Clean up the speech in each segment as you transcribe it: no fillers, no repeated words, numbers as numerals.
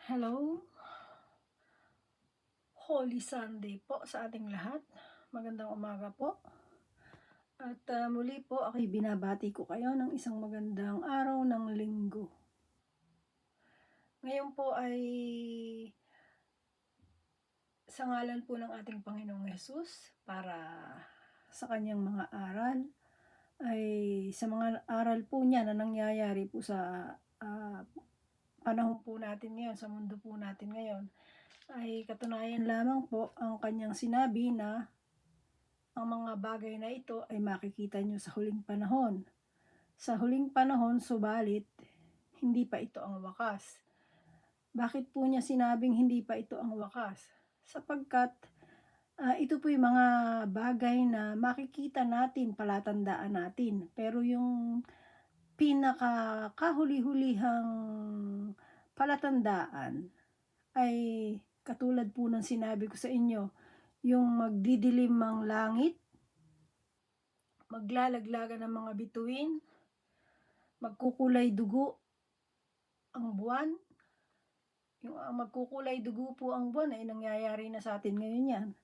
Hello, Holy Sunday po sa ating lahat. Magandang umaga po. At muli po ako'y binabati ko kayo ng isang magandang araw ng linggo. Ngayon po ay sa ngalan po ng ating Panginoong Hesus para sa kanyang mga aral ay sa mga aral po niya na nangyayari po sa panahon po natin ngayon, sa mundo po natin ngayon, ay katunayan lamang po ang kanyang sinabi na ang mga bagay na ito ay makikita nyo sa huling panahon. Sa huling panahon, subalit, hindi pa ito ang wakas. Bakit po niya sinabing hindi pa ito ang wakas? Sapagkat ito po yung mga bagay na makikita natin, palatandaan natin. Pero yung pinakakahuli-hulihang palatandaan ay katulad po ng sinabi ko sa inyo, yung magdidilim ang langit, maglalaglagan ng mga bituin, magkukulay dugo ang buwan. Yung magkukulay dugo po ang buwan ay nangyayari na sa atin ngayon yan.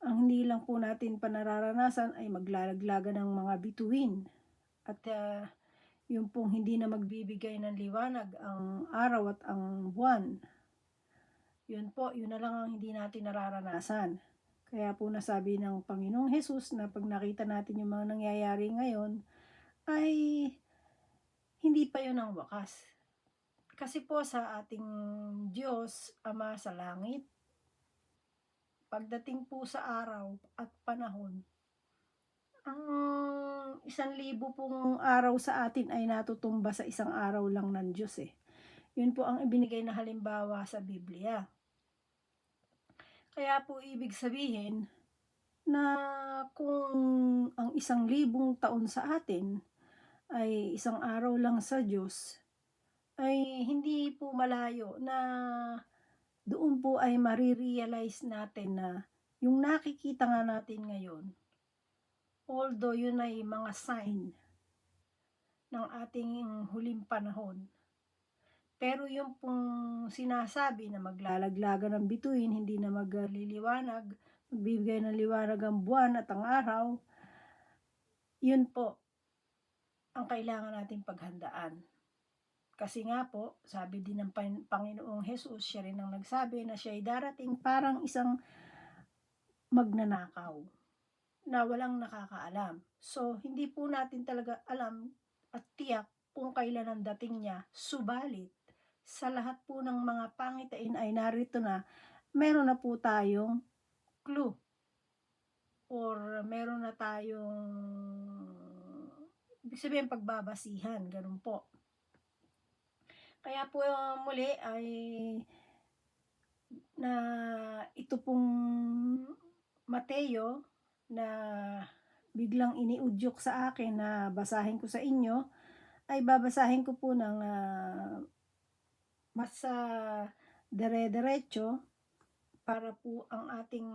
Ang hindi lang po natin panararanasan ay maglalaglagan ng mga bituin. At yung pong hindi na magbibigay ng liwanag ang araw at ang buwan. Yun po, yun na lang ang hindi natin nararanasan. Kaya po nasabi ng Panginoong Hesus na pag nakita natin yung mga nangyayari ngayon, ay hindi pa yun ang wakas. Kasi po sa ating Diyos, Ama sa langit, pagdating po sa araw at panahon, ang 1,000 pong araw sa atin ay natutumba sa isang araw lang ng Diyos eh. Yun po ang ibinigay na halimbawa sa Biblia. Kaya po ibig sabihin na kung ang 1,000 taon sa atin ay isang araw lang sa Diyos, ay hindi po malayo na doon po ay marirealize natin na yung nakikita nga natin ngayon, although yun ay mga sign ng ating huling panahon, pero yung pong sinasabi na maglalaglagan ng bituin, hindi na magliliwanag, magbibigay ng liwanag ang buwan at ang araw, yun po ang kailangan nating paghandaan. Kasi nga po, sabi din ng Panginoong Hesus, siya rin ang nagsabi na siya ay darating parang isang magnanakaw na walang nakakaalam. So, hindi po natin talaga alam at tiyak kung kailan ang dating niya. Subalit, sa lahat po ng mga pangitain ay narito na, meron na po tayong clue or meron na tayong ibig sabihin pagbabasihan, ganun po. Kaya po muli ay na ito pong Mateo na biglang iniudyok sa akin na basahin ko sa inyo, ay babasahin ko po ng mas dire-diretso para po ang ating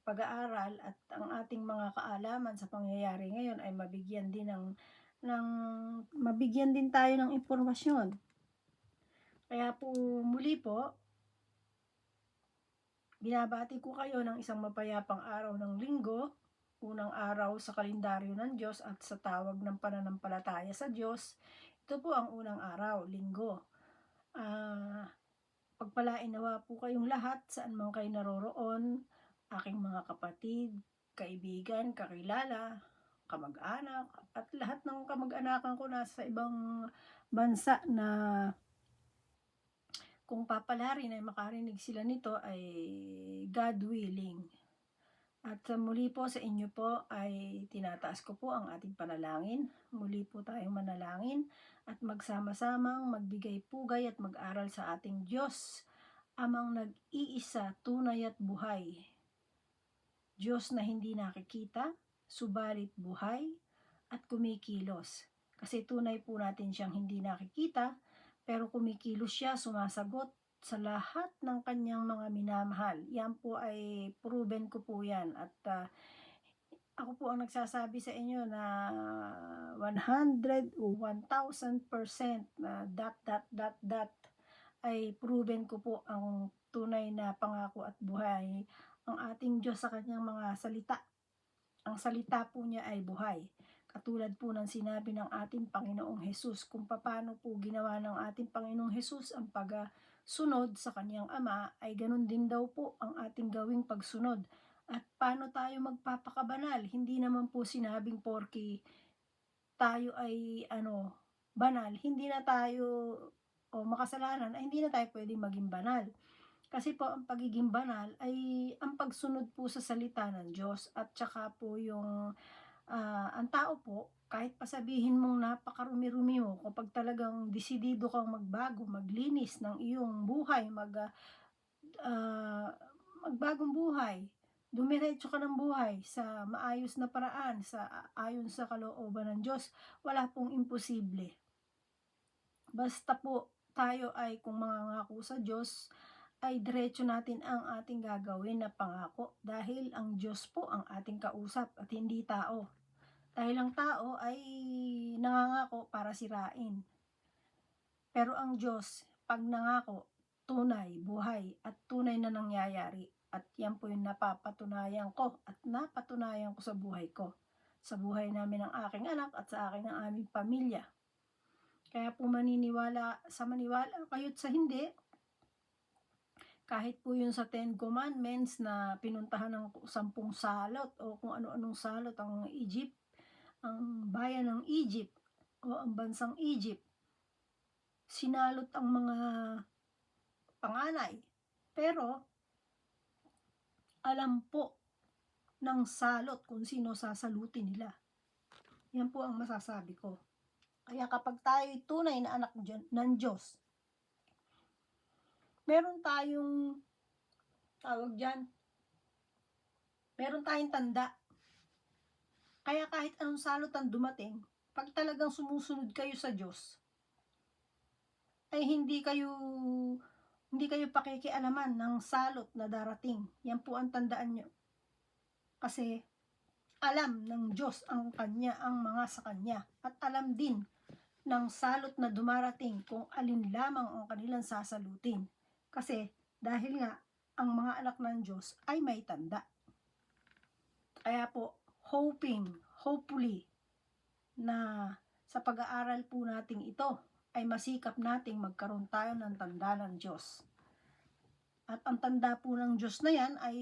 pag-aaral at ang ating mga kaalaman sa pangyayari ngayon ay mabigyan din mabigyan din tayo ng impormasyon. Kaya po muli po, binabati ko kayo ng isang mapayapang araw ng linggo, unang araw sa kalendaryo ng Diyos at sa tawag ng pananampalataya sa Diyos. Ito po ang unang araw, linggo. Pagpalain nawa po kayong lahat saan man kayo naroroon, aking mga kapatid, kaibigan, kakilala, kamag-anak, at lahat ng kamag-anakan ko nasa ibang bansa na kung papalarin ay makarinig sila nito ay God willing. At muli po sa inyo po ay tinataas ko po ang ating panalangin. Muli po tayong manalangin at magsama-samang magbigay pugay at mag-aral sa ating Diyos, amang nag-iisa, tunay at buhay. Diyos na hindi nakikita, subalit buhay at kumikilos. Kasi tunay po natin siyang hindi nakikita, pero kumikilos siya, sumasagot sa lahat ng kanyang mga minamahal. Yan po ay proven ko po yan. At ako po ang nagsasabi sa inyo na 100 o 1,000% na ay proven ko po ang tunay na pangako at buhay ang ating Diyos sa kanyang mga salita. Ang salita po niya ay buhay. Katulad po ng sinabi ng ating Panginoong Hesus, kung paano po ginawa ng ating Panginoong Hesus ang pagsunod sa kanyang Ama, ay ganun din daw po ang ating gawing pagsunod. At paano tayo magpapakabanal? Hindi naman po sinabing porke tayo ay banal, hindi na tayo o makasalanan ay hindi na tayo pwedeng maging banal. Kasi po ang pagiging banal ay ang pagsunod po sa salita ng Diyos at saka po yung ang tao po kahit pa sabihin mong napakarumi-rumi mo, kapag talagang desidido kang magbago, maglinis ng iyong buhay, magbagong buhay, dumiretso ka ng buhay sa maayos na paraan, ayon sa kalooban ng Diyos, wala pong imposible. Basta po tayo ay kung mangangako sa Diyos, ay diretso natin ang ating gagawin na pangako dahil ang Diyos po ang ating kausap at hindi tao. Dahil ang tao ay nangangako para sirain. Pero ang Diyos, pag nangako, tunay, buhay at tunay na nangyayari. At yan po yung napapatunayan ko at napatunayan ko sa buhay ko. Sa buhay namin ng aking anak at sa akin ng aming pamilya. Kaya po maniwala kayo't sa hindi, kahit po yun sa 10 Commandments na pinuntahan ng 10 salot o kung ano-anong salot ang Egypt, ang bayan ng Egypt o ang bansang Egypt, sinalot ang mga panganay. Pero alam po ng salot kung sino sasalutin nila. Yan po ang masasabi ko. Kaya kapag tayo tunay na anak ng Diyos, meron tayong meron tayong tanda. Kaya kahit anong salot ang dumating, pag talagang sumusunod kayo sa Diyos, ay hindi kayo pakikialaman ng salot na darating. Yan po ang tandaan nyo. Kasi alam ng Diyos ang mga sa Kanya. At alam din ng salot na dumarating kung alin lamang ang kanilang sasalutin. Kasi dahil nga ang mga anak ng Diyos ay may tanda. Kaya po, hopefully, na sa pag-aaral po nating ito, ay masikap nating magkaroon tayo ng tanda ng Diyos. At ang tanda po ng Diyos na yan ay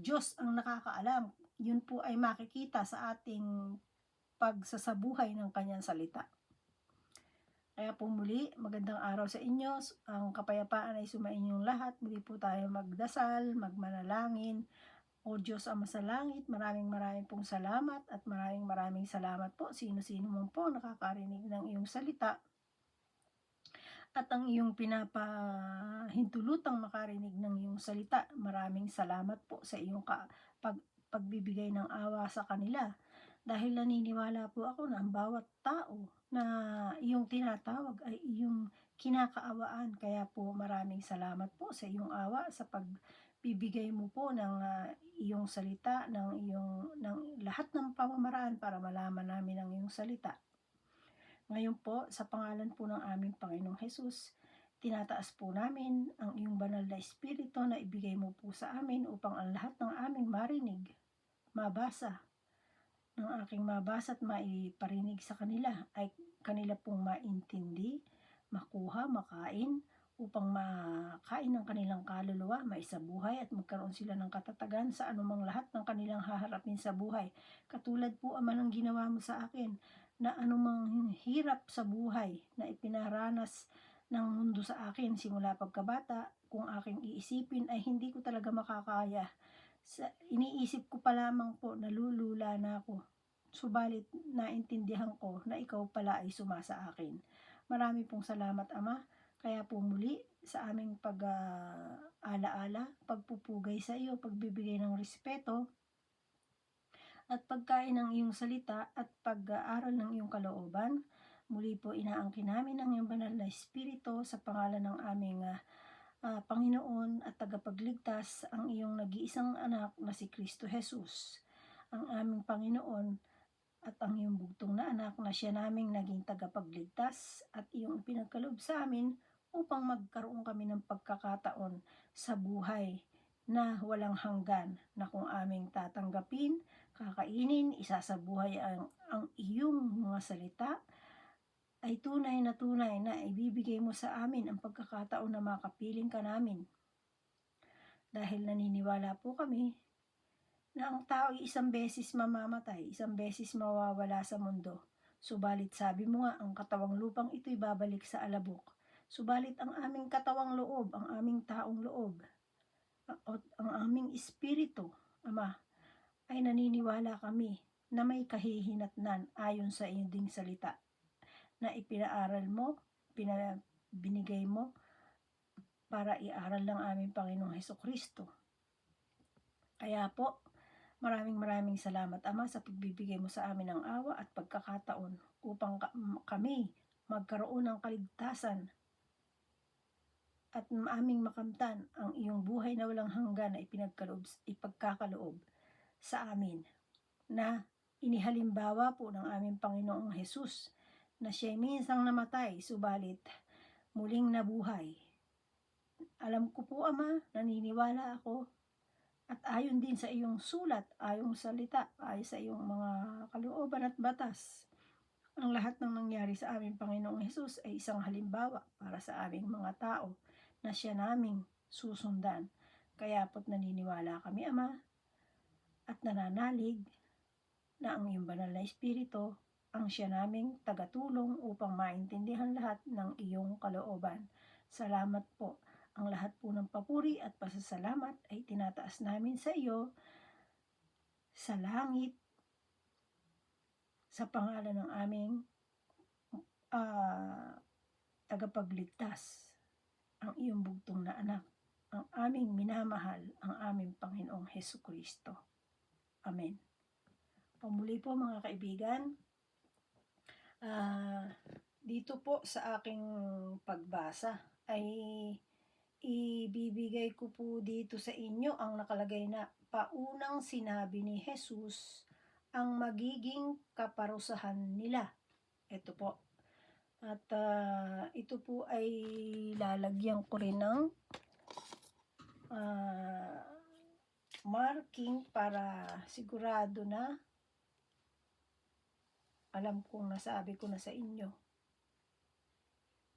Diyos ang nakakaalam. Yun po ay makikita sa ating pagsasabuhay ng kanyang salita. Kaya po muli, magandang araw sa inyo. Ang kapayapaan ay sumainyong lahat. Muli po tayo magdasal, magmanalangin. O Diyos Ama sa langit, maraming pong salamat at maraming salamat po sino-sino mo po nakakarinig ng iyong salita at ang iyong pinapahintulutang makarinig ng iyong salita. Maraming salamat po sa iyong pagbibigay ng awa sa kanila dahil naniniwala po ako na ang bawat tao na iyong tinatawag ay iyong kinakaawaan. Kaya po maraming salamat po sa iyong awa sa pagbibigay mo po ng iyong salita, ng lahat ng pamamaraan para malaman namin ang iyong salita. Ngayon po, sa pangalan po ng aming Panginoong Hesus, tinataas po namin ang iyong banal na espiritu na ibigay mo po sa amin upang ang lahat ng aming marinig, mabasa, ng aking mabasa at maiparinig sa kanila ay kanila pong maintindi, makuha, makain, upang makain ng kanilang kaluluwa, maisabuhay at magkaroon sila ng katatagan sa anumang lahat ng kanilang haharapin sa buhay. Katulad po ama ng ginawa mo sa akin, na anumang hirap sa buhay na ipinaranas ng mundo sa akin simula pagkabata, kung aking iisipin ay hindi ko talaga makakaya. Iniisip ko pa lamang po, nalulula na ako. Subalit naintindihan ko na ikaw pala ay sumasa akin. Marami pong salamat Ama. Kaya po muli sa aming pag-alaala, pagpupugay sa iyo, pagbibigay ng respeto, at pagkain ng iyong salita at pag-aaral ng iyong kalooban, muli po inaangkin namin ang iyong banal na espiritu sa pangalan ng aming Panginoon at tagapagligtas, ang iyong nag-iisang anak na si Kristo Jesus, ang aming Panginoon at ang iyong bugtong na anak na siya naming naging tagapagligtas at iyong pinagkaloob sa amin upang magkaroon kami ng pagkakataon sa buhay na walang hanggan, na kung aming tatanggapin, kakainin, isasabuhay ang iyong mga salita, ay tunay na ibibigay mo sa amin ang pagkakataon na makapiling ka namin. Dahil naniniwala po kami na ang tao ay isang beses mamamatay, isang beses mawawala sa mundo. Subalit sabi mo nga, ang katawang lupang ito'y babalik sa alabok. Subalit ang aming katawang loob, ang aming taong loob, ang aming espiritu, Ama, ay naniniwala kami na may kahihinatnan ayon sa iyong ding salita na ipinaaral mo, binigay mo para iaral ng aming Panginoong Hesukristo. Kaya po, maraming salamat, Ama, sa pagbibigay mo sa amin ng awa at pagkakataon upang kami magkaroon ng kaligtasan at aming makamtan ang iyong buhay na walang hanggan na ipagkakaloob sa amin, na inihalimbawa po ng aming Panginoong Hesus na siya'y minsang namatay, subalit muling nabuhay. Alam ko po, Ama, naniniwala ako, at ayon din sa iyong sulat, ayong salita, ayon sa iyong mga kalooban at batas, ang lahat ng nangyari sa aming Panginoong Hesus ay isang halimbawa para sa aming mga tao na siya naming susundan. Kaya po't naniniwala kami, Ama, at nananalig na ang iyong banal na Espiritu ang siya naming tagatulong upang maintindihan lahat ng iyong kalooban. Salamat po. Ang lahat po ng papuri at pasasalamat ay tinataas namin sa iyo sa langit, sa pangalan ng aming tagapagligtas, ang iyong bugtong na anak, ang aming minamahal, ang aming Panginoong Hesukristo. Amen. Pamuli po mga kaibigan, dito po sa aking pagbasa ay ibibigay ko po dito sa inyo ang nakalagay na paunang sinabi ni Jesus ang magiging kaparusahan nila. Ito po. At ito po ay lalagyan ko rin ng marking para sigurado na alam kong nasabi ko na sa inyo,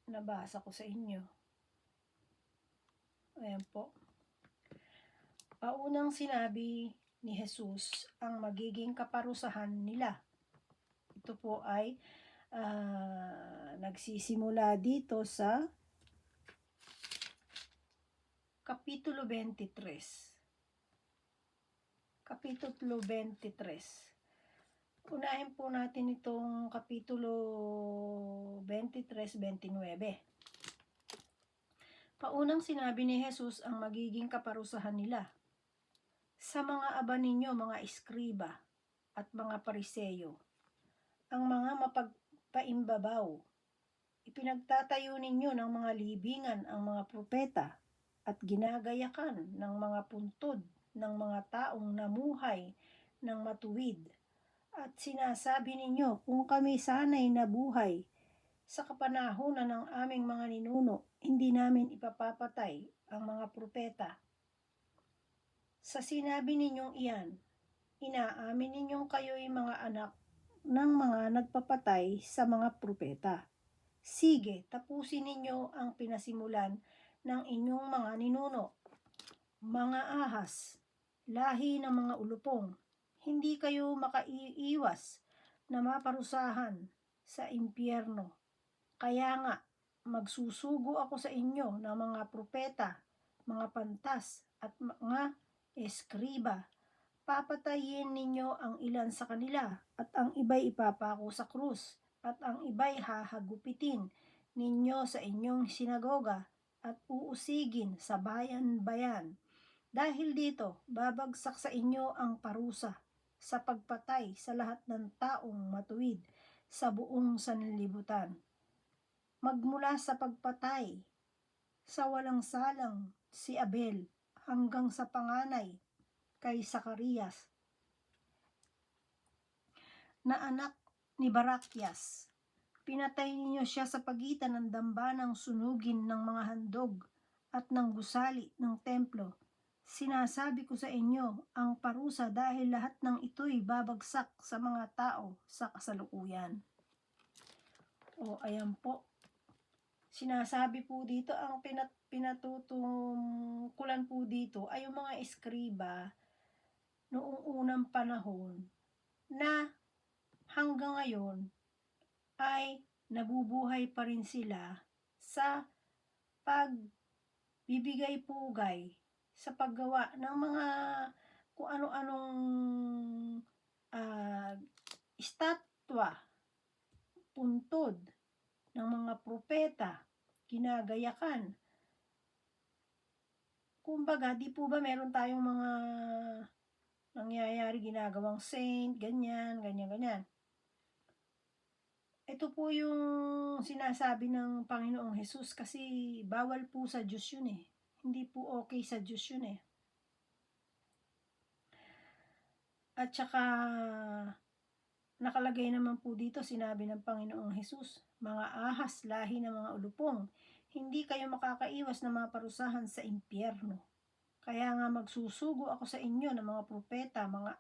nabasa ko sa inyo. Ayan po. Paunang sinabi ni Jesus ang magiging kaparusahan nila. Ito po ay nagsisimula dito sa Kapitulo 23. Kapitulo 23. Unahin po natin itong Kapitulo 23-29. Paunang sinabi ni Jesus ang magiging kaparusahan nila. Sa mga aba ninyo, mga eskriba at mga pariseyo, ang mga mapagpaimbabaw, ipinagtatayo ninyo ng mga libingan ang mga propeta at ginagayakan ng mga puntod ng mga taong namuhay ng matuwid. At sinasabi ninyo, kung kami sana'y nabuhay sa kapanahunan ng aming mga ninuno, hindi namin ipapapatay ang mga propeta. Sa sinabi ninyong iyan, inaamin ninyong kayo'y mga anak ng mga nagpapatay sa mga propeta. Sige, tapusin ninyo ang pinasimulan ng inyong mga ninuno. Mga ahas, lahi ng mga ulupong, hindi kayo makaiiwas na maparusahan sa impyerno. Kaya nga, magsusugo ako sa inyo ng mga propeta, mga pantas at mga eskriba. Papatayin ninyo ang ilan sa kanila at ang iba'y ipapako sa krus at ang iba'y hahagupitin ninyo sa inyong sinagoga at uusigin sa bayan-bayan. Dahil dito, babagsak sa inyo ang parusa sa pagpatay sa lahat ng taong matuwid sa buong sanlibutan. Magmula sa pagpatay sa walang salang si Abel hanggang sa panganay kay Zacarias na anak ni Barakias, Pinatay ninyo siya sa pagitan ng dambanang sunugin ng mga handog at ng gusali ng templo. Sinasabi ko sa inyo ang parusa dahil lahat ng ito'y babagsak sa mga tao sa kasalukuyan. O ayan po, sinasabi po dito, ang pinatutungkulan po dito ay yung mga eskriba noong unang panahon na hanggang ngayon ay nabubuhay pa rin sila sa pagbibigay pugay sa paggawa ng mga kung ano-anong estatwa, puntod ng mga propeta, ginagayakan. Kumbaga, di po ba meron tayong mga nangyayari, ginagawang saint, ganyan. Ito po yung sinasabi ng Panginoong Hesus kasi bawal po sa Diyos yun eh. Hindi po okay sa Diyos yun eh. At saka nakalagay naman po dito, sinabi ng Panginoong Hesus, mga ahas, lahi ng mga ulupong, hindi kayo makakaiwas na maparusahan sa impyerno. Kaya nga magsusugo ako sa inyo ng mga propeta, mga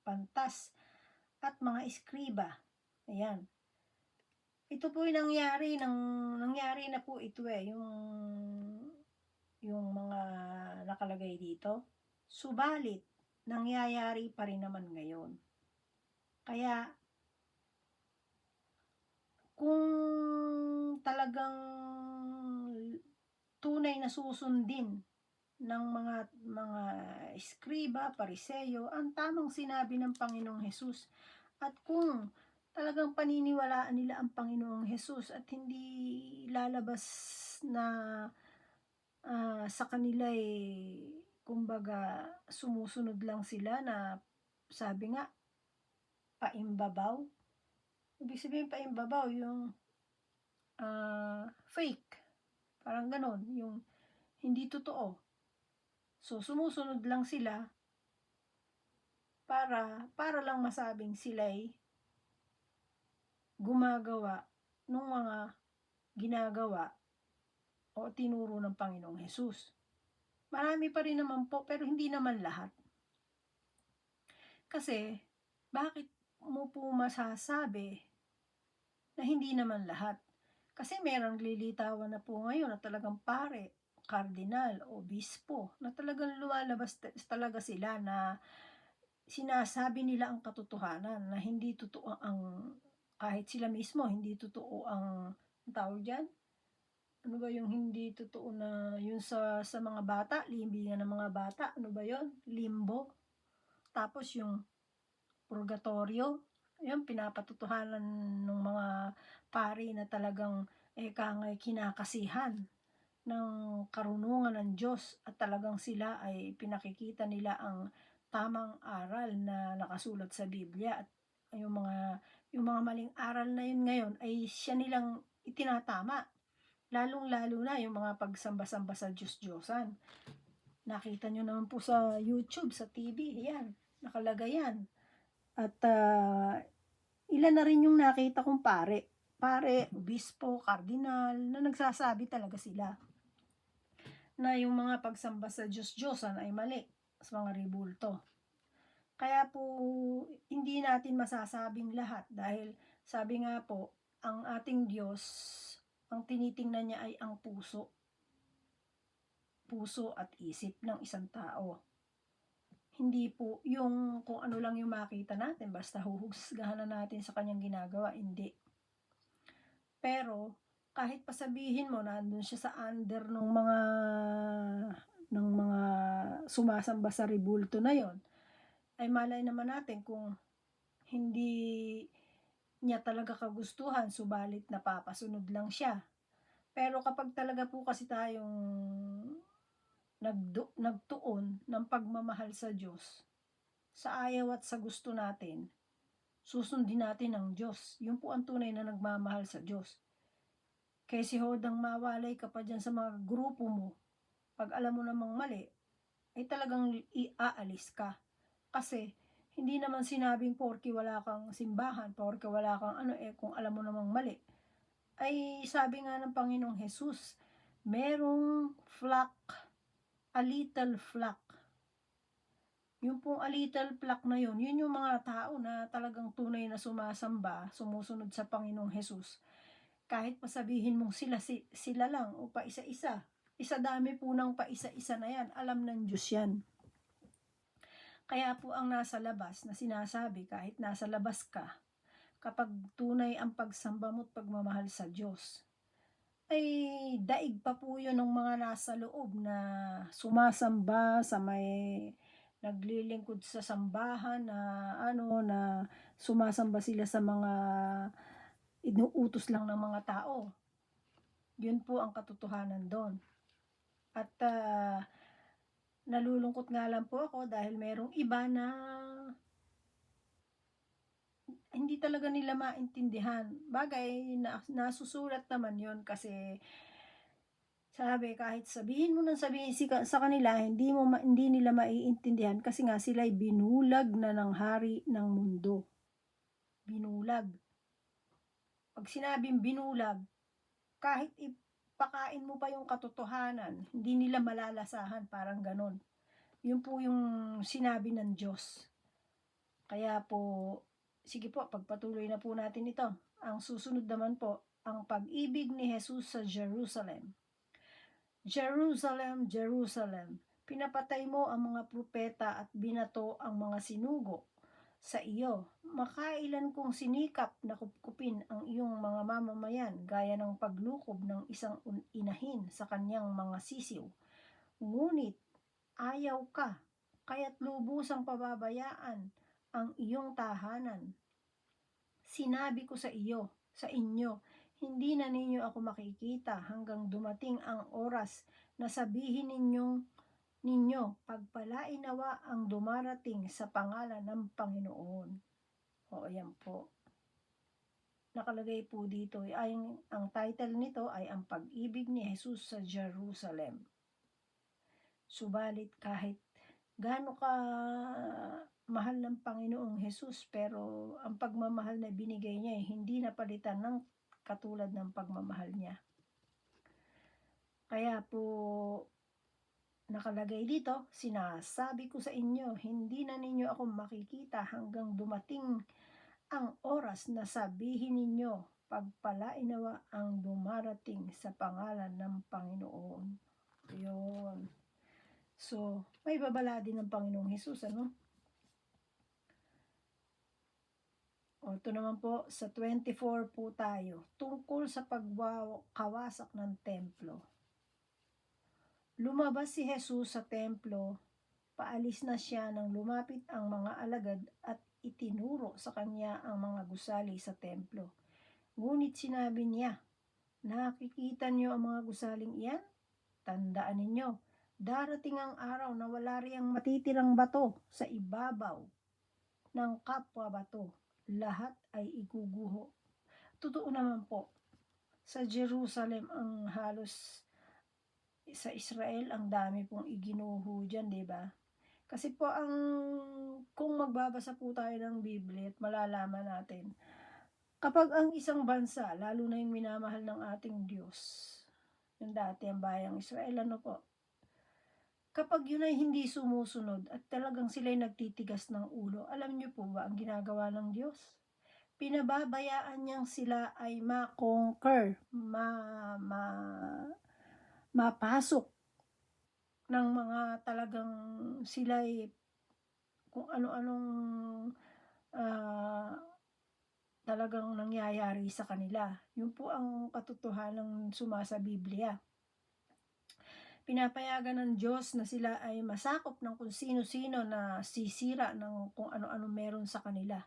pantas, at mga eskriba. Ayan. Ito po yung nangyari na po ito eh, yung mga nakalagay dito. Subalit, nangyayari pa rin naman ngayon. Kaya, kung talagang tunay na susundin ng mga eskriba, pariseyo, ang tamang sinabi ng Panginoong Hesus. At kung talagang paniniwalaan nila ang Panginoong Hesus at hindi lalabas na sa kanila kumbaga sumusunod lang sila na sabi nga paimbabaw. Ibig sabihin paimbabaw yung fake. Parang ganon, yung hindi totoo. So, sumusunod lang sila para lang masabing sila'y gumagawa ng mga ginagawa o tinuro ng Panginoong Hesus. Marami pa rin naman po, pero hindi naman lahat. Kasi, bakit mo po masasabi na hindi naman lahat? Kasi merong lilitawan na po ngayon na talagang pare, kardinal, obispo, na talagang lumalabas talaga sila na sinasabi nila ang katotohanan, na hindi totoo kahit sila mismo, hindi totoo ang tawag dyan? Ano ba yung hindi totoo na yun sa mga bata, limbingan ng mga bata, ano ba yun? Limbo. Tapos yung purgatorio, yun, pinapatutuhanan ng mga pari na talagang kinakasihan ng karunungan ng Diyos at talagang sila ay pinakikita nila ang tamang aral na nakasulat sa Biblia at yung mga maling aral na yun ngayon ay siya nilang itinatama. Lalong-lalo na yung mga pagsamba-samba sa Diyos-Diyosan. Nakita nyo naman po sa YouTube, sa TV, yan, nakalagay yan. At ilan na rin yung nakita kong pare, obispo, kardinal, na nagsasabi talaga sila na yung mga pagsamba sa Diyos-Diyosan ay mali sa mga ribulto. Kaya po, hindi natin masasabing lahat dahil sabi nga po, ang ating Diyos, ang tinitingnan niya ay ang puso at isip ng isang tao. Hindi po yung kung ano lang yung makita natin, basta huhusgahan na natin sa kanyang ginagawa, hindi. Pero, kahit pasabihin mo na andun siya sa under ng mga sumasamba sa ribulto na yon, ay malay naman natin kung hindi niya talaga kagustuhan, subalit napapasunod lang siya. Pero kapag talaga po kasi tayong nagtuon ng pagmamahal sa Diyos, sa ayaw at sa gusto natin, susundin natin ang Diyos. Yun po ang tunay na nagmamahal sa Diyos. Kaya si Hodang mawalay ka pa dyan sa mga grupo mo, pag alam mo namang mali, ay talagang iaalis ka. Kasi, hindi naman sinabing porke wala kang simbahan, porke wala kang kung alam mo namang mali, ay sabi nga ng Panginoong Hesus, merong flock, a little flock. Yung pong a little flock na yun yung mga tao na talagang tunay na sumasamba, sumusunod sa Panginoong Hesus. Kahit pasabihin mong sila lang o pa isa-isa, dami po ng pa isa-isa na yan, alam ng Diyos yan. Kaya po ang nasa labas na sinasabi, kahit nasa labas ka, kapag tunay ang pagsamba mo at pagmamahal sa Diyos, ay daig pa po yun ng mga nasa loob na sumasamba sa may naglilingkod sa sambahan na na sumasamba sila sa mga inuutos lang ng mga tao. Yun po ang katotohanan doon. At nalulungkot nga lang po ako dahil merong iba na hindi talaga nila maintindihan. Bagay, nasusulat naman yon kasi sabi, kahit sabihin mo nang sabihin sa kanila, hindi nila maiintindihan kasi nga sila'y binulag na ng hari ng mundo. Binulag. Pag sinabing binulag, kahit ipakain mo pa yung katotohanan, hindi nila malalasahan, parang ganon. Yun po yung sinabi ng Diyos. Kaya po, sige po, pagpatuloy na po natin ito. Ang susunod naman po, ang pag-ibig ni Jesus sa Jerusalem. Jerusalem, Jerusalem, pinapatay mo ang mga propeta at binato ang mga sinugo sa iyo. Makailan kong sinikap na kupkupin ang iyong mga mamamayan gaya ng paglukob ng isang inahin sa kanyang mga sisiw. Ngunit ayaw ka, kaya't lubusang pababayaan ang iyong tahanan. Sinabi ko sa inyo, hindi na ninyo ako makikita hanggang dumating ang oras na sabihin ninyo, pagpalain nawa ang dumarating sa pangalan ng Panginoon. O, ayan po. Nakalagay po dito, ang title nito ay ang pag-ibig ni Jesus sa Jerusalem. Subalit kahit gaano ka mahal ng Panginoong Jesus, pero ang pagmamahal na binigay niya hindi napalitan ng katulad ng pagmamahal niya. Kaya po nakalagay dito, sinasabi ko sa inyo, hindi na ninyo ako makikita hanggang dumating ang oras na sabihin ninyo, pagpalain nawa ang dumarating sa pangalan ng Panginoon. Yun. So, may babala din ng Panginoong Hesus, ano? O, ito naman po, sa 24 po tayo, tungkol sa pagkawasak ng templo. Lumabas si Jesus sa templo, paalis na siya nang lumapit ang mga alagad at itinuro sa kanya ang mga gusali sa templo. Ngunit sinabi niya, nakikita niyo ang mga gusaling iyan? Tandaan ninyo, darating ang araw na wala riyang matitirang bato sa ibabaw ng kapwa bato. Lahat ay iguguho. Totoo naman po, sa Jerusalem ang halos sa Israel ang dami pong iginuho dyan, diba? Kasi po kung magbabasa po tayo ng Biblia at malalaman natin, kapag ang isang bansa, lalo na yung minamahal ng ating Diyos, yung dati ang bayang Israel, ano po, kapag yun ay hindi sumusunod at talagang sila'y nagtitigas ng ulo, alam niyo po ba ang ginagawa ng Diyos? Pinababayaan niyang sila ay ma-conquer, mapasok ng mga talagang sila'y kung ano-anong talagang nangyayari sa kanila. Yun po ang katotohanang sumasa Biblia. Pinapayagan ng Diyos na sila ay masakop ng kung sino-sino na sisira ng kung ano-ano meron sa kanila.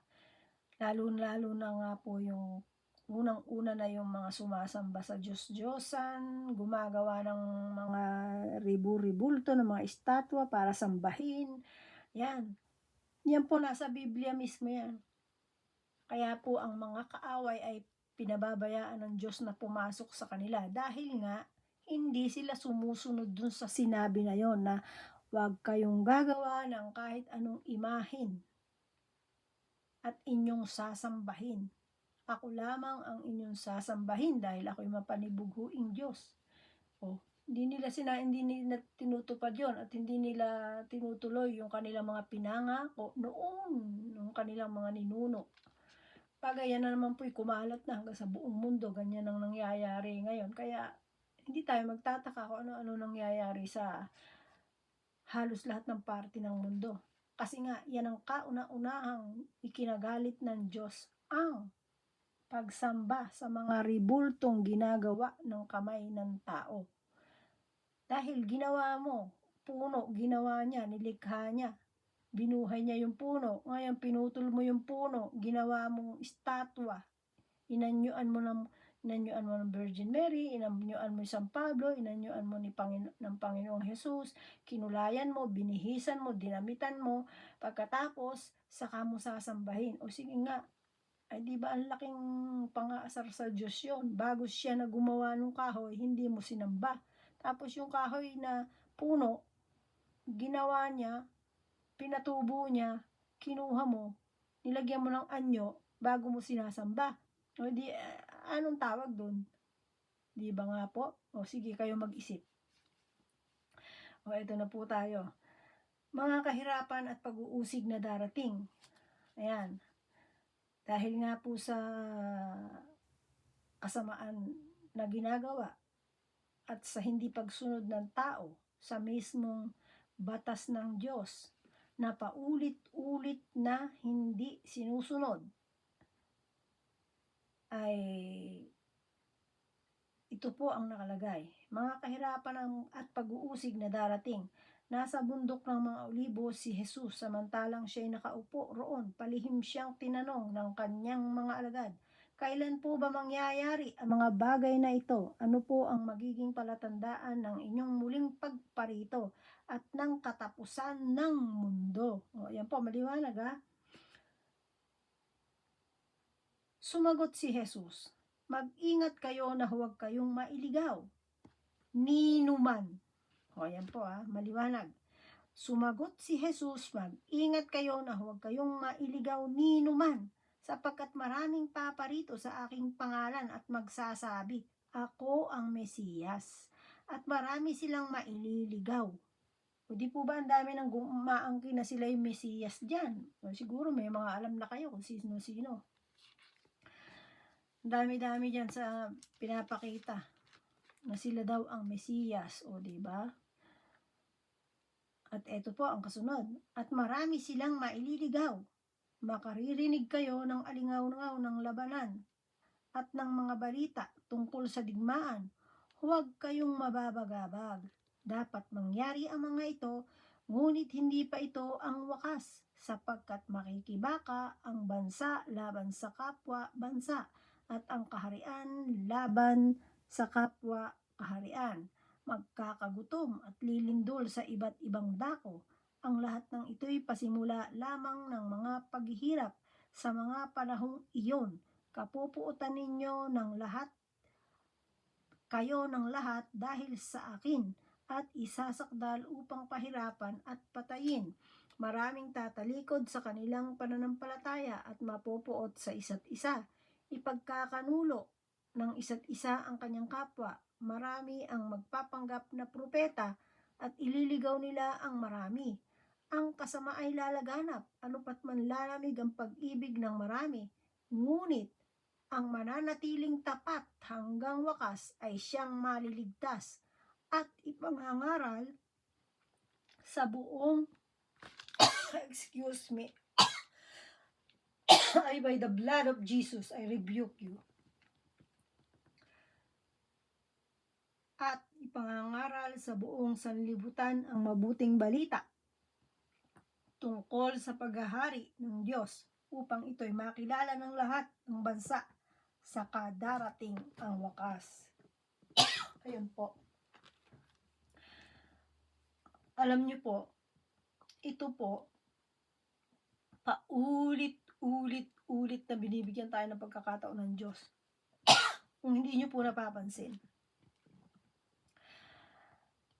Lalo-lalo na nga po yung unang-una na yung mga sumasamba sa Diyos-Diyosan, gumagawa ng mga ribu-ribulto ng mga estatwa para sambahin. Yan. Yan po nasa Biblia mismo yan. Kaya po ang mga kaaway ay pinababayaan ng Diyos na pumasok sa kanila dahil nga hindi sila sumusunod dun sa sinabi na yon na huwag kayong gagawa ng kahit anong imahin at inyong sasambahin. Ako lamang ang inyong sasambahin dahil ako'y mapanibughuing Diyos. O, hindi nila tinutupad yon at hindi nila tinutuloy yung kanilang mga pinangako nung kanilang mga ninuno. Yan na naman po'y kumalat na hanggang sa buong mundo. Ganyan ang nangyayari ngayon. Kaya hindi tayo magtataka kung ano-ano nangyayari sa halos lahat ng parte ng mundo. Kasi nga, yan ang kauna-unahang ikinagalit ng Diyos, ang pagsamba sa mga ribultong ginagawa ng kamay ng tao. Dahil ginawa mo, puno, ginawa niya, nilikha niya, binuhay niya yung puno. Ngayon, pinutol mo yung puno, ginawa mong estatwa, inanyuan mo ng Virgin Mary, inanyuan mo ni San Pablo, inanyuan mo ng Panginoong Jesus, kinulayan mo, binihisan mo, dinamitan mo, pagkatapos, saka mo sasambahin. O sige nga, ay di ba ang laking pang-aasar sa Diyos yun? Bago siya na gumawa ng kahoy, hindi mo sinamba. Tapos yung kahoy na puno, ginawa niya, pinatubo niya, kinuha mo, nilagyan mo ng anyo, bago mo sinasamba. O di, anong tawag doon? Di ba nga po? O sige, kayo mag-isip. O ito na po tayo. Mga kahirapan at pag-uusig na darating. Ayan. Dahil nga po sa kasamaan na ginagawa at sa hindi pagsunod ng tao sa mismong batas ng Diyos na paulit-ulit na hindi sinusunod, ay ito po ang nakalagay. Mga kahirapan at pag-uusig na darating. Nasa bundok ng mga olibo si Jesus, samantalang siya'y nakaupo roon. Palihim siyang tinanong ng kanyang mga alagad, kailan po ba mangyayari ang mga bagay na ito? Ano po ang magiging palatandaan ng inyong muling pagparito at ng katapusan ng mundo? O, yan po, maliwanag ha. Sumagot si Jesus, mag-ingat kayo na huwag kayong mailigaw ninuman. O, yan po maliwanag. Sumagot si Jesus, mag-ingat kayo na huwag kayong mailigaw ninuman, sapagkat maraming paparito sa aking pangalan at magsasabi, ako ang Mesiyas, at marami silang maililigaw. O di po ba ang dami nang umaangkin na sila yung Mesiyas dyan? O, siguro may mga alam na kayo kung sino-sino. Dami-dami dyan sa pinapakita na sila daw ang Mesiyas, o di ba? At eto po ang kasunod, at marami silang maililigaw. Makaririnig kayo ng alingaw-ngaw ng labanan at ng mga balita tungkol sa digmaan. Huwag kayong mababagabag. Dapat mangyari ang mga ito, ngunit hindi pa ito ang wakas, sapagkat makikibaka ang bansa laban sa kapwa bansa at ang kaharian laban sa kapwa kaharian. Magkakagutom at lilindol sa iba't ibang dako. Ang lahat ng ito'y pasimula lamang ng mga paghihirap sa mga panahong iyon. Kapupuutan ninyo ng lahat kayo ng lahat dahil sa akin at isasakdal upang pahirapan at patayin. Maraming tatalikod sa kanilang pananampalataya at mapupuot sa isa't isa. Ipagkakanulo ng isa't isa ang kanyang kapwa. Marami ang magpapanggap na propeta at ililigaw nila ang marami. Ang kasama ay lalaganap, anupat man lalamig ang pag-ibig ng marami. Ngunit ang mananatiling tapat hanggang wakas ay siyang maliligtas at ipangangaral sa buong excuse me I by the blood of Jesus I rebuke you. At ipangangaral sa buong sanlibutan ang mabuting balita tungkol sa paghahari ng Diyos upang ito'y makilala ng lahat ng bansa sa kadarating ang wakas. Ayun po. Alam niyo po, ito po, paulit-ulit na binibigyan tayo ng pagkakataon ng Diyos. Kung hindi niyo po napapansin.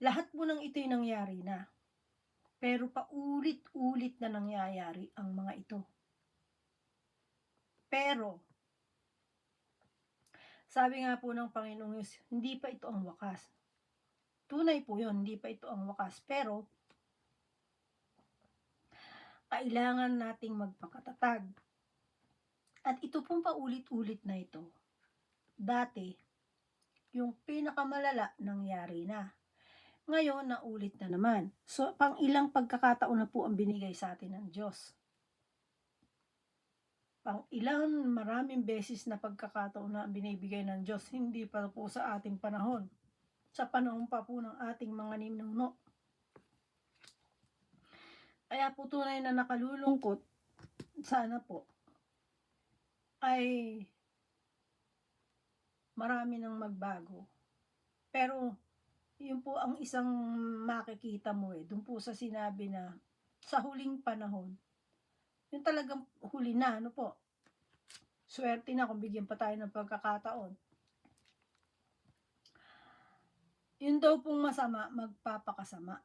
Lahat po ng ito'y nangyari na. Pero paulit-ulit na nangyayari ang mga ito. Pero, Sabi nga po ng Panginoong Diyos, hindi pa ito ang wakas. Tunay po yun, hindi pa ito ang wakas. Pero, kailangan nating magpakatatag. At ito pong paulit-ulit na ito. Dati, yung pinakamalala nangyari na. Ngayon, naulit na naman. So, pang ilang pagkakataon na po ang binigay sa atin ng Diyos. Pang ilang maraming beses na pagkakataon na binibigay ng Diyos, hindi pa po sa ating panahon. Sa panahon pa po ng ating mga ninuno. Kaya po tunay na nakalulungkot, sana po, ay marami nang magbago. Pero, yun po ang isang makikita mo dun po sa sinabi na sa huling panahon, yung talagang huli na, ano po, swerte na kung bigyan pa tayo ng pagkakataon. Yun daw pong masama, magpapakasama.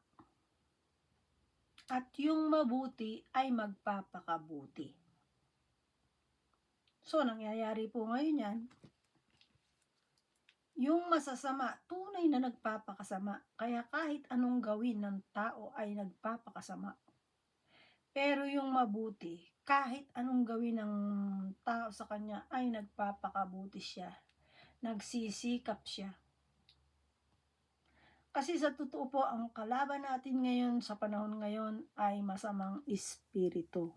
At yung mabuti ay magpapakabuti. So, nangyayari po ngayon yan, yung masasama, tunay na nagpapakasama. Kaya kahit anong gawin ng tao ay nagpapakasama. Pero yung mabuti, kahit anong gawin ng tao sa kanya ay nagpapakabuti siya. Nagsisikap siya. Kasi sa totoo po, ang kalaban natin ngayon sa panahon ngayon ay masamang espiritu.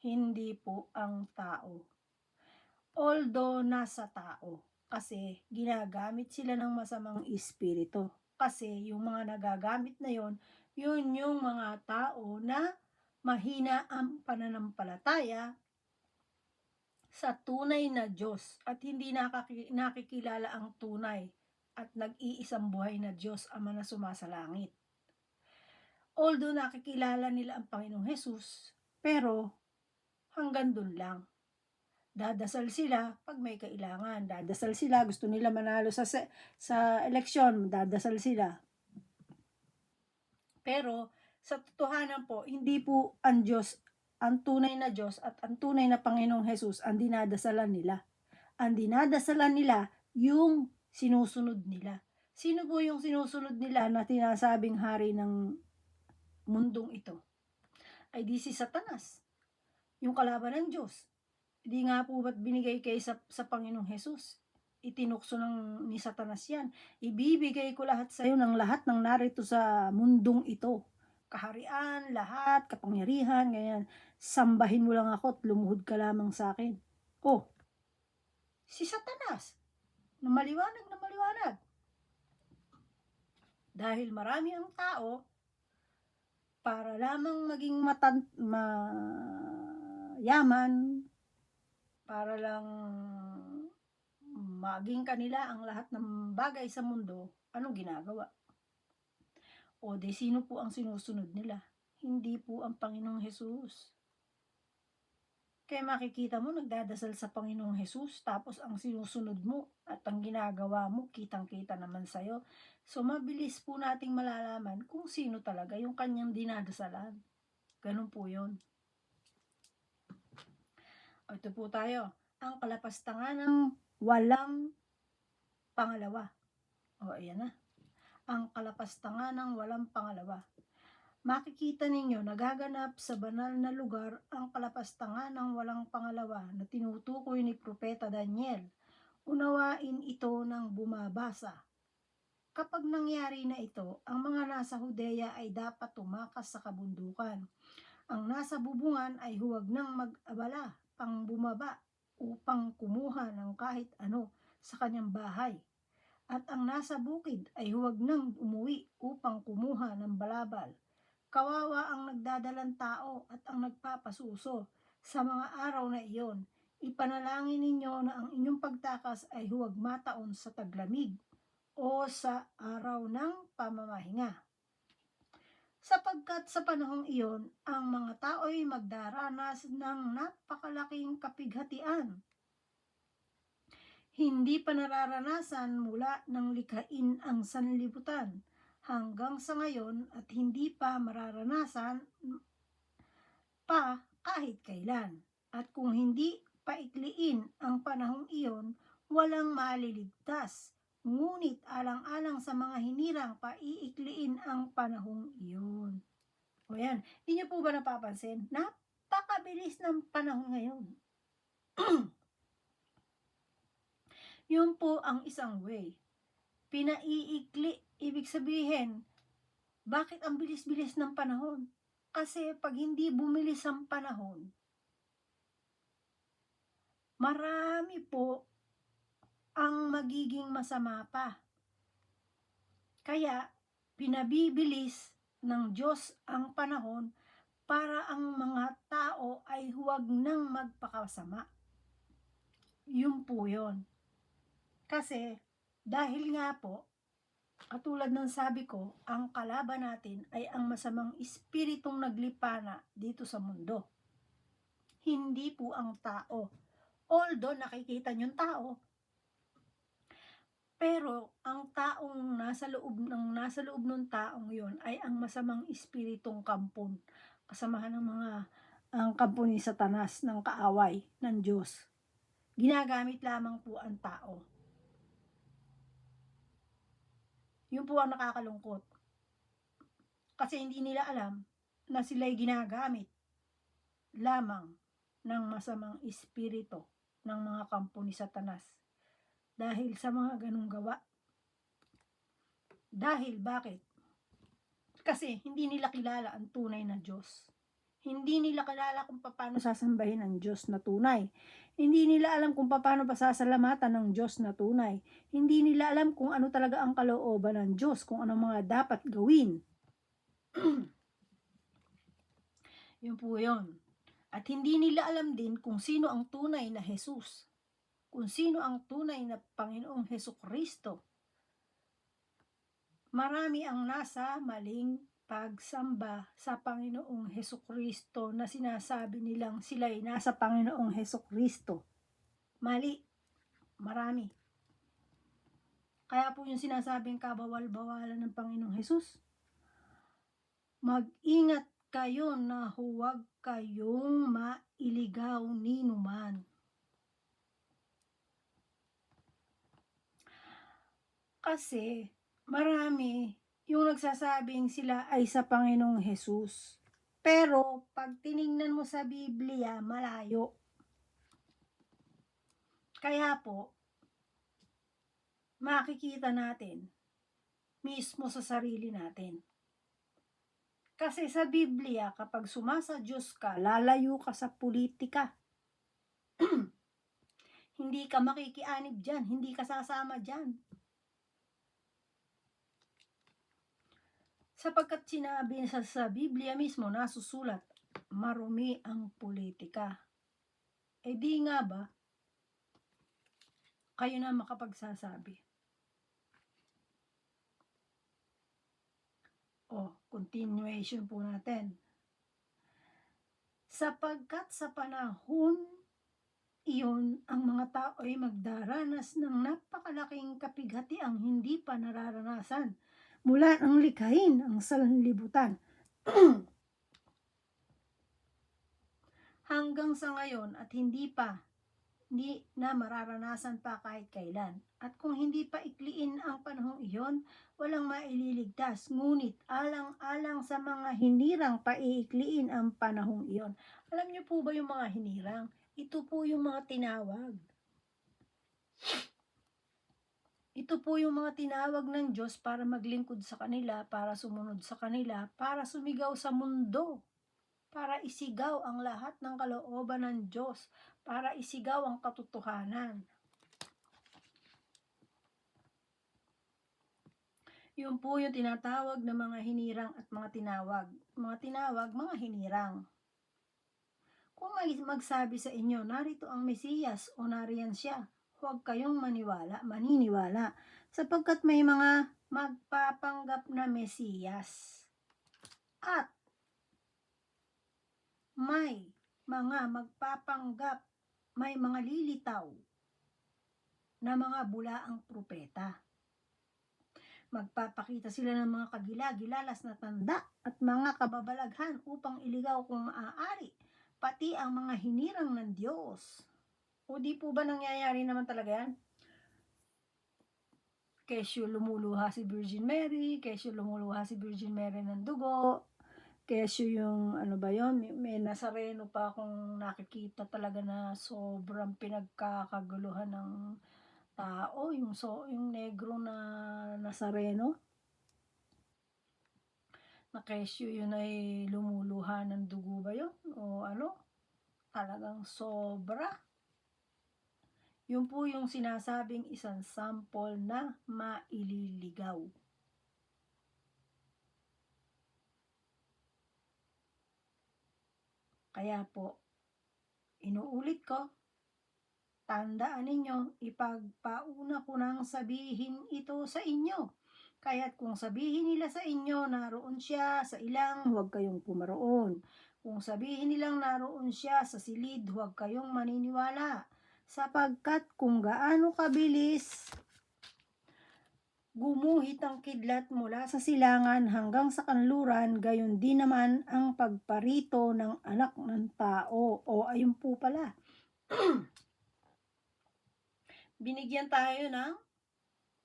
Hindi po ang tao. Although nasa tao. Kasi ginagamit sila ng masamang espiritu. Kasi yung mga nagagamit na yon, yun yung mga tao na mahina ang pananampalataya sa tunay na Diyos at hindi nakikilala ang tunay at nag-iisang buhay na Diyos Ama na sumasalangit. Although nakikilala nila ang Panginoong Hesus, pero hanggang dun lang. Dadasal sila pag may kailangan. Dadasal sila, gusto nila manalo sa eleksyon, dadasal sila. Pero sa totohanan po, hindi po ang Diyos, ang tunay na Diyos at ang tunay na Panginoong Hesus ang dinadasalan nila. Ang dinadasalan nila yung sinusunod nila. Sino po yung sinusunod nila na tinasabing hari ng mundong ito? Ay di si Satanas, yung kalaban ng Diyos. Di nga po ba't binigay kay sa Panginoong Hesus? Itinukso ni Satanas yan. Ibibigay ko lahat sa iyo ng lahat ng narito sa mundong ito. Kaharian, lahat, kapangyarihan, ganyan. Sambahin mo lang ako at lumuhod ka lamang sa akin. Oh, si Satanas, na maliwanag. Dahil marami ang tao, para lamang maging mayaman, para lang maging kanila ang lahat ng bagay sa mundo, anong ginagawa? O de sino po ang sinusunod nila? Hindi po ang Panginoong Hesus. Kaya makikita mo, nagdadasal sa Panginoong Hesus, tapos ang sinusunod mo at ang ginagawa mo, kitang-kita naman sa'yo. So, mabilis po nating malalaman kung sino talaga yung kanyang dinadasalan. Ganun po yun. O, ito po tayo. Ang kalapastangan ng walang pangalawa. O, ayan na. Ang kalapastangan ng walang pangalawa. Makikita ninyo, nagaganap sa banal na lugar ang kalapastangan ng walang pangalawa na tinutukoy ni Propeta Daniel. Unawain ito ng bumabasa. Kapag nangyari na ito, ang mga nasa Hudeya ay dapat tumakas sa kabundukan. Ang nasa bubungan ay huwag nang mag-abala pang bumaba upang kumuha ng kahit ano sa kanyang bahay. At ang nasa bukid ay huwag nang umuwi upang kumuha ng balabal. Kawawa ang nagdadalang tao at ang nagpapasuso sa mga araw na iyon. Ipanalangin ninyo na ang inyong pagtakas ay huwag mataon sa taglamig o sa araw ng pamamahinga. Sapagkat sa panahong iyon, ang mga tao ay magdaranas ng napakalaking kapighatian. Hindi pa nararanasan mula ng likhain ang sanlibutan hanggang sa ngayon at hindi pa mararanasan pa kahit kailan. At kung hindi paikliin ang panahong iyon, walang maliligtas. Ngunit alang-alang sa mga hinirang, paiikliin ang panahong iyon. O yan, hindi niyo po ba napapansin? Napakabilis ng panahon ngayon. Yun po ang isang way. Pinaiikli, ibig sabihin, bakit ang bilis-bilis ng panahon? Kasi pag hindi bumilis ang panahon, marami po ang magiging masama pa. Kaya, pinabibilis ng Diyos ang panahon para ang mga tao ay huwag nang magpakasama. Yun po yun. Kasi, dahil nga po, katulad ng sabi ko, ang kalaban natin ay ang masamang espiritong naglipana dito sa mundo. Hindi po ang tao. Although nakikita niyong tao, pero ang taong nasa loob ng taong yon ay ang masamang espiritong kampon, kasamahan ng mga ang kampo ni Satanas ng kaaway ng Diyos. Ginagamit lamang po ang tao. Yun po ang nakakalungkot. Kasi hindi nila alam na sila'y ginagamit lamang ng masamang espiritu ng mga kampo ni Satanas. Dahil sa mga ganung gawa. Dahil bakit? Kasi hindi nila kilala ang tunay na Diyos. Hindi nila kilala kung paano sasambahin ang Diyos na tunay. Hindi nila alam kung paano pasasalamatan ng Diyos na tunay. Hindi nila alam kung ano talaga ang kalooban ng Diyos, kung ano mga dapat gawin. Yun po yun. At hindi nila alam din kung sino ang tunay na Jesus. Kung sino ang tunay na Panginoong Hesukristo. Marami ang nasa maling pagsamba sa Panginoong Hesukristo na sinasabi nilang sila'y nasa Panginoong Hesukristo. Mali. Marami. Kaya po yung sinasabing kabawal-bawalan ng Panginoong Jesus. Mag-ingat kayo na huwag kayong mailigaw ni numan. Kasi marami yung nagsasabing sila ay sa Panginoong Jesus. Pero pag tiningnan mo sa Biblia, malayo. Kaya po, makikita natin mismo sa sarili natin. Kasi sa Biblia, kapag sumasa Diyos ka, lalayo ka sa politika. Hindi ka makikianib dyan, hindi ka sasama dyan. Sapagkat sinabi sa Biblia mismo, nasusulat, marumi ang politika. Eh di nga ba, kayo na makapagsasabi. Continuation po natin. Sapagkat sa panahon iyon, ang mga tao ay magdaranas ng napakalaking kapighatiang hindi pa nararanasan mula ng likhain ang sanlibutan. Hanggang sa ngayon at hindi na mararanasan pa kahit kailan. At kung hindi pa ikliin ang panahong iyon, walang maililigtas. Ngunit alang-alang sa mga hinirang, paiikliin ang panahong iyon. Alam niyo po ba yung mga hinirang? Ito po yung mga tinawag. Ito po yung mga tinawag ng Diyos para maglingkod sa kanila, para sumunod sa kanila, para sumigaw sa mundo, para isigaw ang lahat ng kalooban ng Diyos, para isigaw ang katotohanan. Yun po yung tinatawag na mga hinirang at mga tinawag. Mga tinawag, mga hinirang. Kung may magsabi sa inyo, narito ang Mesiyas o nariyan siya, huwag kayong maniniwala, sapagkat may mga magpapanggap na Mesiyas. At may mga magpapanggap, may mga lilitaw na mga bulaang propeta. Magpapakita sila ng mga kagila-gilalas na tanda at mga kababalaghan upang iligaw kung maaari, pati ang mga hinirang ng Diyos. O di po ba nangyayari naman talaga yan? Kesyo lumuluha si Virgin Mary, kesyo lumuluha si Virgin Mary ng dugo, kesyo yung ano ba yon, may Nazareno pa akong nakikita talaga na sobrang pinagkakaguluhan ng tao, yung negro na Nazareno, na kesyo yun ay lumuluha ng dugo ba yun? O ano? Talagang sobra. Yun po yung sinasabing isang sample na maililigaw. Kaya po, inuulit ko, tandaan ninyo, ipagpauna ko nang sabihin ito sa inyo. Kaya't kung sabihin nila sa inyo, naroon siya sa ilang, huwag kayong pumaroon. Kung sabihin nilang naroon siya sa silid, huwag kayong maniniwala. Sapagkat kung gaano kabilis gumuhit ang kidlat mula sa silangan hanggang sa kanluran, gayon din naman ang pagparito ng anak ng tao. O ayun po pala. Binigyan tayo ng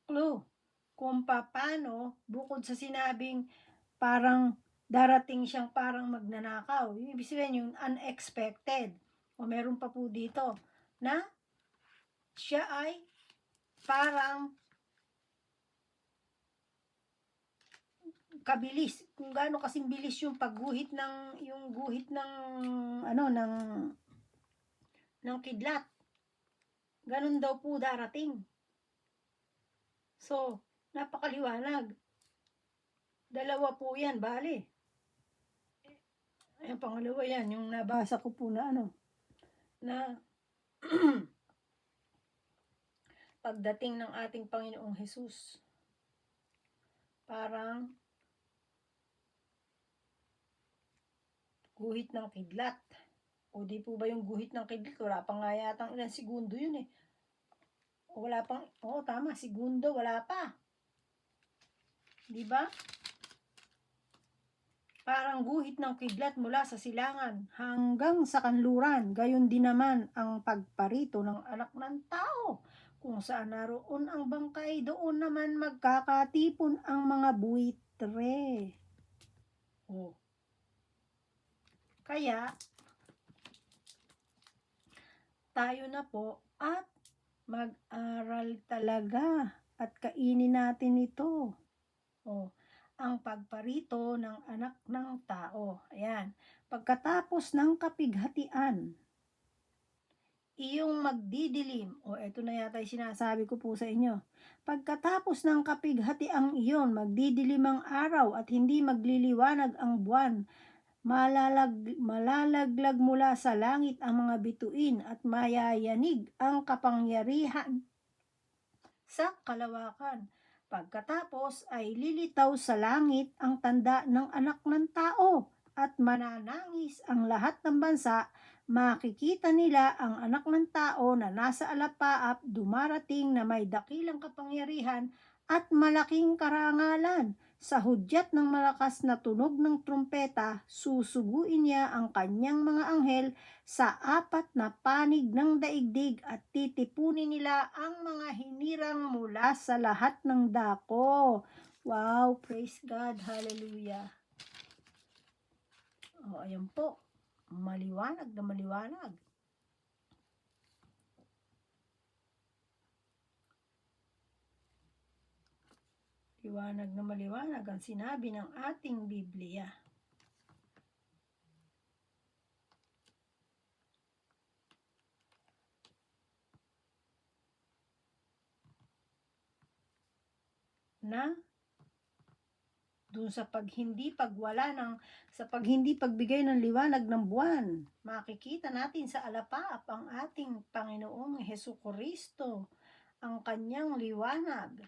clue kung paano, bukod sa sinabing parang darating siyang parang magnanakaw. Yung ibig sabihin yung unexpected. O meron pa po dito na siya ay parang kabilis, kung gaano kasing bilis yung pagguhit ng ano ng kidlat. Ganun daw po darating. So, napakaliwanag. Dalawa po yan, bali. Ayan, pangalawa yan, yung nabasa ko po na ano, na pagdating ng ating Panginoong Hesus. Parang guhit ng kidlat. O di po ba yung guhit ng kidlat? Wala pa nga yatang ilang segundo yun eh. Wala pang, oo tama, segundo, wala pa. Di ba? Parang guhit ng kidlat mula sa silangan hanggang sa kanluran. Gayon din naman ang pagparito ng anak ng tao. Kung saan naroon ang bangkay, doon naman magkakatipon ang mga buitre. Oh. Kaya, tayo na po at mag-aral talaga at kainin natin ito. Oh, ang pagparito ng anak ng tao. Ayan. Pagkatapos ng kapighatian, iyong magdidilim. O eto na yata yung sinasabi ko po sa inyo. Pagkatapos ng kapighatiang iyon, magdidilim ang araw at hindi magliliwanag ang buwan. Malalaglag mula sa langit ang mga bituin at mayayanig ang kapangyarihan sa kalawakan. Pagkatapos ay lilitaw sa langit ang tanda ng anak ng tao at mananangis ang lahat ng bansa. Makikita nila ang anak ng tao na nasa alapaap dumarating na may dakilang kapangyarihan at malaking karangalan. Sa hudyat ng malakas na tunog ng trumpeta, susuguin niya ang kanyang mga anghel sa apat na panig ng daigdig at titipunin nila ang mga hinirang mula sa lahat ng dako. Wow, praise God, hallelujah. O, ayan po, maliwanag na maliwanag. Liwanag na maliwanag ang sinabi ng ating Biblia. Na dun sa hindi pagbigay ng liwanag ng buwan, makikita natin sa alapaap ang ating Panginoong Hesukristo, ang kanyang liwanag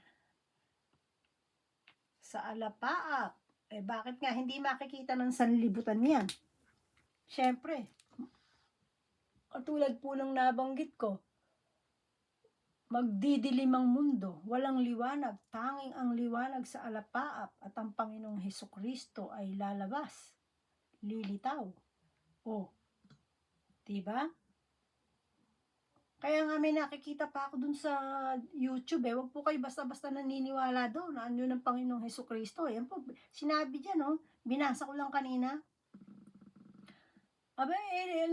sa alapaap. Bakit nga hindi makikita ng sanlibutan yan? Siyempre, katulad po ng nabanggit ko, magdidilim ang mundo, walang liwanag, tanging ang liwanag sa alapaap at ang Panginoong Hesukristo ay lalabas, lilitaw. O, diba? Kaya nga may nakikita pa ako dun sa YouTube, eh, wag po kayo basta-basta naniniwala do'n na andiyon ang Panginoong Hesukristo. Yan po, sinabi diyan, oh, binasa ko lang kanina. Aba,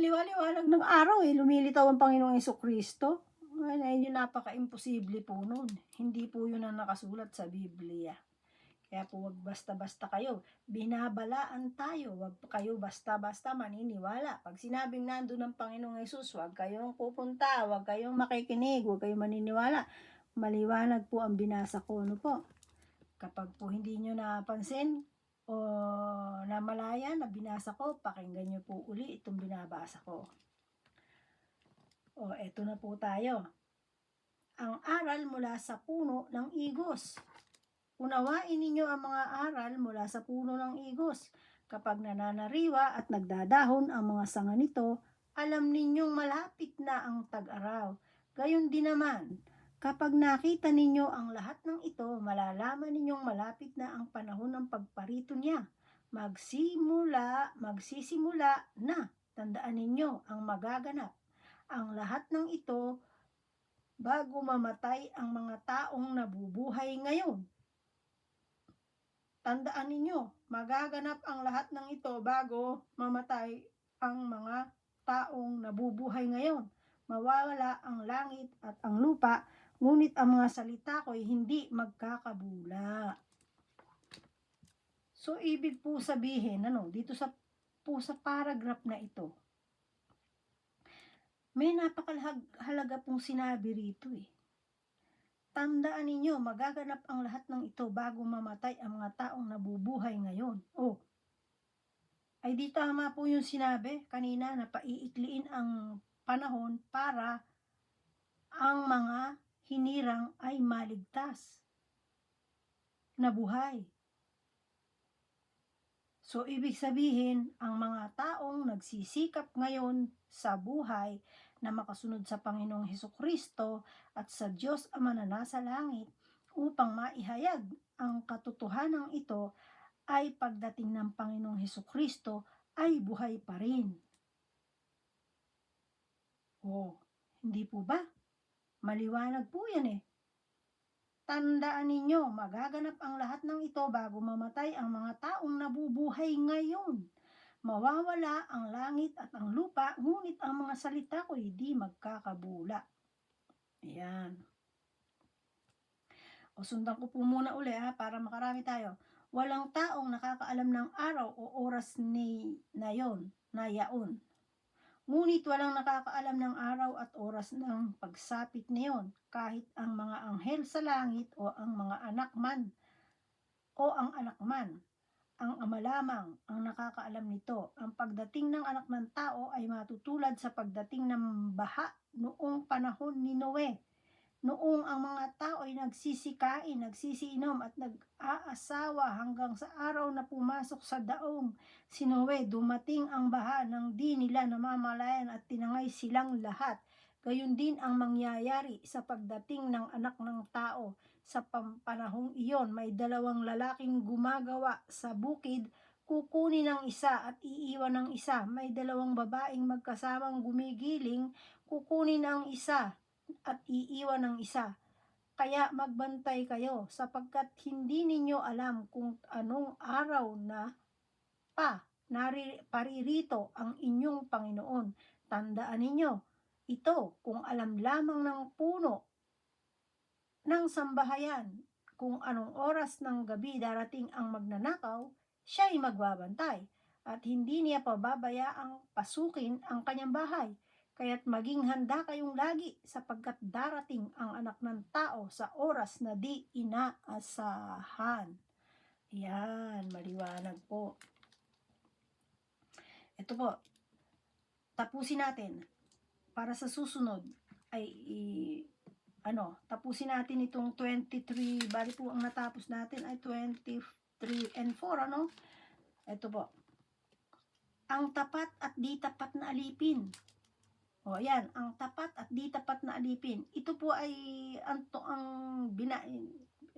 liwa-liwanag ng araw, eh, lumilitaw ang Panginoong Hesukristo. Ay, yun napaka-imposible po nun. Hindi po yun ang nakasulat sa Biblia. Kaya po wag basta-basta kayo. Binabalaan tayo. Wag kayo basta-basta maniniwala. Pag sinabing nandun ang Panginoong Hesus, wag kayong pupunta, wag kayong makikinig, wag kayong maniniwala. Maliwanag po ang binasa ko, ano po. Kapag po hindi nyo napansin o namalaya na binasa ko, pakinggan nyo po uli itong binabasa ko. O, eto na po tayo. Ang aral mula sa puno ng igos. Unawain ninyo ang mga aral mula sa puno ng igos. Kapag nananariwa at nagdadahon ang mga sanga nito, alam ninyong malapit na ang tag-araw. Gayon din naman, kapag nakita ninyo ang lahat ng ito, malalaman ninyong malapit na ang panahon ng pagparito niya. Magsisimula na, tandaan ninyo ang magaganap. Ang lahat ng ito bago mamatay ang mga taong nabubuhay ngayon. Tandaan ninyo, magaganap ang lahat ng ito bago mamatay ang mga taong nabubuhay ngayon. Mawawala ang langit at ang lupa, ngunit ang mga salita ko'y hindi magkakabula. So, ibig po sabihin, dito sa paragraph na ito, may napakahalaga pong sinabi rito, eh. Tandaan ninyo, magaganap ang lahat ng ito bago mamatay ang mga taong nabubuhay ngayon. Ay di tama po yung sinabi kanina na paiikliin ang panahon para ang mga hinirang ay maligtas na buhay. So, ibig sabihin, ang mga taong nagsisikap ngayon sa buhay na makasunod sa Panginoong Hesukristo at sa Diyos Ama na nasa langit upang maihayag ang katotohanan ito ay pagdating ng Panginoong Hesukristo ay buhay pa rin. Hindi po ba? Maliwanag po yan, eh. Tandaan ninyo, magaganap ang lahat ng ito bago mamatay ang mga taong nabubuhay ngayon. Mawawala ang langit at ang lupa, ngunit ang mga salita ko hindi magkakabula. Ayan. Sundan ko po muna uli para makarami tayo. Walang taong nakakaalam ng araw o oras na yaon. Ngunit walang nakakaalam ng araw at oras ng pagsapit niyon, kahit ang mga anghel sa langit o ang anak man. Ang Ama lamang ang nakakaalam nito. Ang pagdating ng anak ng tao ay matutulad sa pagdating ng baha noong panahon ni Noe. Noong ang mga tao ay nagsisikain, nagsisiinom at nag-aasawa hanggang sa araw na pumasok sa daong si Noe, dumating ang baha nang di nila namamalayan at tinangay silang lahat. Gayon din ang mangyayari sa pagdating ng anak ng tao. Sa panahong iyon, may dalawang lalaking gumagawa sa bukid, kukunin ang isa at iiwan ang isa. May dalawang babaeng magkasamang gumigiling, kukunin ang isa at iiwan ng isa. Kaya magbantay kayo sapagkat hindi ninyo alam kung anong araw na paririto ang inyong Panginoon. Tandaan ninyo, ito kung alam lamang ng puno ng sambahayan kung anong oras ng gabi darating ang magnanakaw, siya'y magbabantay at hindi niya pababayaang pasukin ang kanyang bahay. Kaya't maging handa kayong lagi sapagkat darating ang anak ng tao sa oras na di inaasahan. Yan, maliwanag po. Ito po, tapusin natin. Para sa susunod ay tapusin natin itong 23, bali po ang natapos natin ay 23 and 4, Ito po. Ang tapat at di tapat na alipin. Ayan, ang tapat at di tapat na alipin. Ito po ay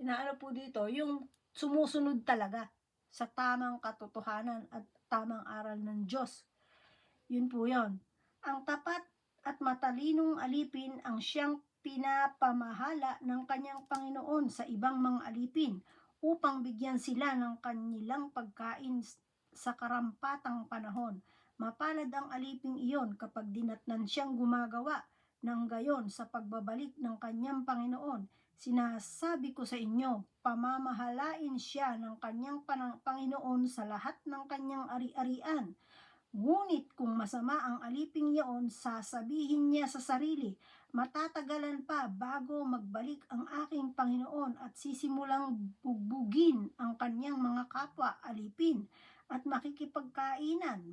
inaano po dito, yung sumusunod talaga sa tamang katotohanan at tamang aral ng Diyos. Yun po yun. Ang tapat at matalinong alipin ang siyang pinapamahala ng kanyang Panginoon sa ibang mga alipin upang bigyan sila ng kanilang pagkain sa karampatang panahon. Mapalad ang aliping iyon kapag dinatnan siyang gumagawa ng gayon sa pagbabalik ng kanyang Panginoon. Sinasabi ko sa inyo, pamamahalain siya ng kanyang Panginoon sa lahat ng kanyang ari-arian. Ngunit kung masama ang aliping iyon, sasabihin niya sa sarili, matatagalan pa bago magbalik ang aking Panginoon at sisimulang bugbugin ang kanyang mga kapwa alipin at makikipagkainan,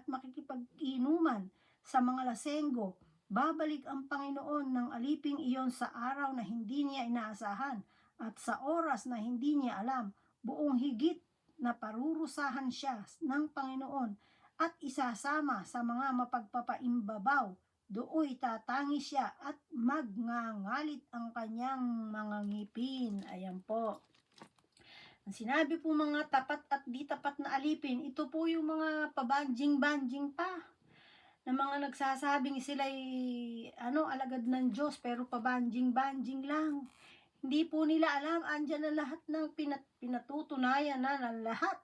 makikipag-inuman sa mga lasenggo. Babalik ang Panginoon ng aliping iyon sa araw na hindi niya inaasahan at sa oras na hindi niya alam. Buong higit na parurusahan siya ng Panginoon at isasama sa mga mapagpapaimbabaw. Dooy tatangi siya at magngangalit ang kanyang mga ngipin. Ayan po. Ang sinabi po mga tapat at di tapat na alipin, ito po yung mga pabanjing-banjing pa na mga nagsasabing sila'y alagad ng Diyos pero pabanjing-banjing lang. Hindi po nila alam, andyan na lahat ng pinatutunayan na lahat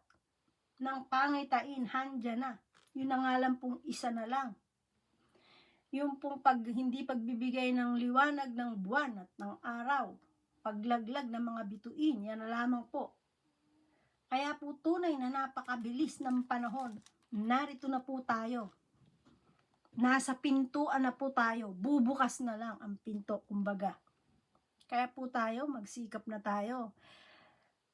ng pangitain, handyan na. Yun na nga lang pong isa na lang. Yung pong hindi pagbibigay ng liwanag ng buwan at ng araw, paglaglag ng mga bituin, yan na lamang po. Kaya po tunay na napakabilis ng panahon. Narito na po tayo. Nasa pintuan na po tayo. Bubukas na lang ang pinto, kumbaga. Kaya po tayo, magsikap na tayo.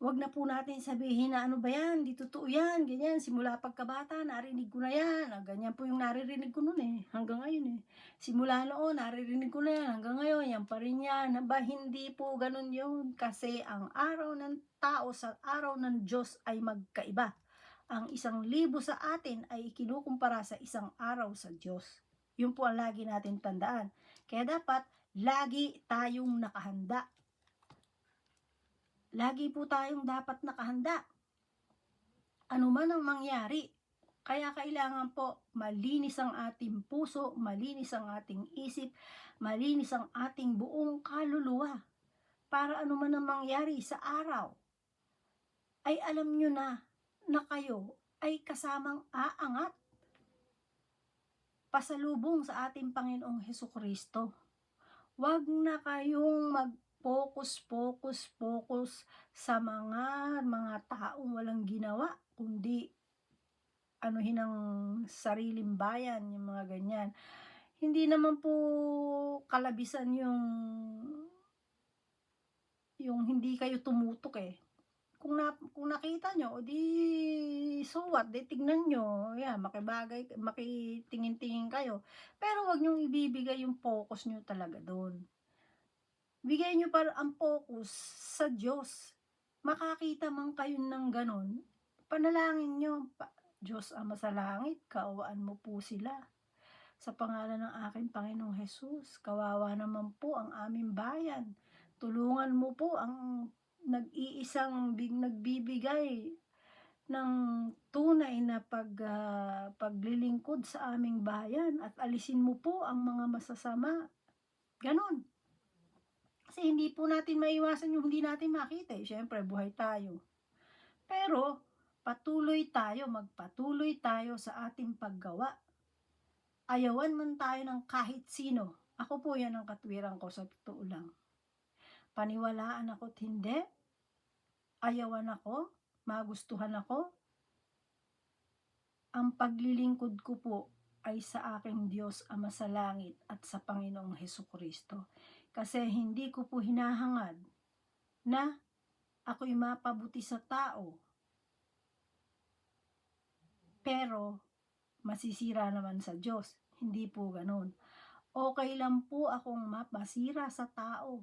Wag na po natin sabihin na ano ba yan, di totoo yan, ganyan. Simula pagkabata, narinig ko na yan. Ganyan po yung naririnig ko noon hanggang ngayon Simula noon, naririnig ko na yan, hanggang ngayon, yan pa rin yan. Ba, hindi po ganun yun. Kasi ang araw ng tao sa araw ng Diyos ay magkaiba. Ang 1,000 sa atin ay kinukumpara sa isang araw sa Diyos. Yun po ang lagi natin tandaan. Kaya dapat, lagi tayong nakahanda. Lagi po tayong dapat nakahanda. Ano man ang mangyari. Kaya kailangan po malinis ang ating puso, malinis ang ating isip, malinis ang ating buong kaluluwa. Para ano man ang mangyari sa araw, ay alam nyo na kayo ay kasamang aangat pasalubong sa ating Panginoong Hesukristo. Huwag na kayong focus sa mga taong walang ginawa, kundi anuhin ang sariling bayan, yung mga ganyan. Hindi naman po kalabisan yung hindi kayo tumutok Kung nakita nyo, di so what, di tignan nyo, makitingin-tingin kayo. Pero wag nyo ibibigay yung focus nyo talaga doon. Bigay nyo para ang focus sa Diyos. Makakita man kayo ng ganon, panalangin nyo, Diyos Ama sa langit, kaawaan mo po sila. Sa pangalan ng aking Panginoong Jesus, kawawa naman po ang aming bayan. Tulungan mo po ang nag-iisang nagbibigay ng tunay na paglilingkod sa aming bayan at alisin mo po ang mga masasama. Ganon. Kasi hindi po natin maiwasan yung hindi natin makita Siyempre, buhay tayo. Pero, magpatuloy tayo sa ating paggawa. Ayawan man tayo ng kahit sino. Ako po yan ang katwiran ko sa totoo lang. Paniwalaan ako't hindi. Ayawan ako. Magustuhan ako. Ang paglilingkod ko po ay sa aking Diyos Ama sa langit at sa Panginoong Hesukristo. Kasi hindi ko po hinahangad na ako'y mapabuti sa tao. Pero masisira naman sa Diyos. Hindi po ganun. Okay lang po akong mapasira sa tao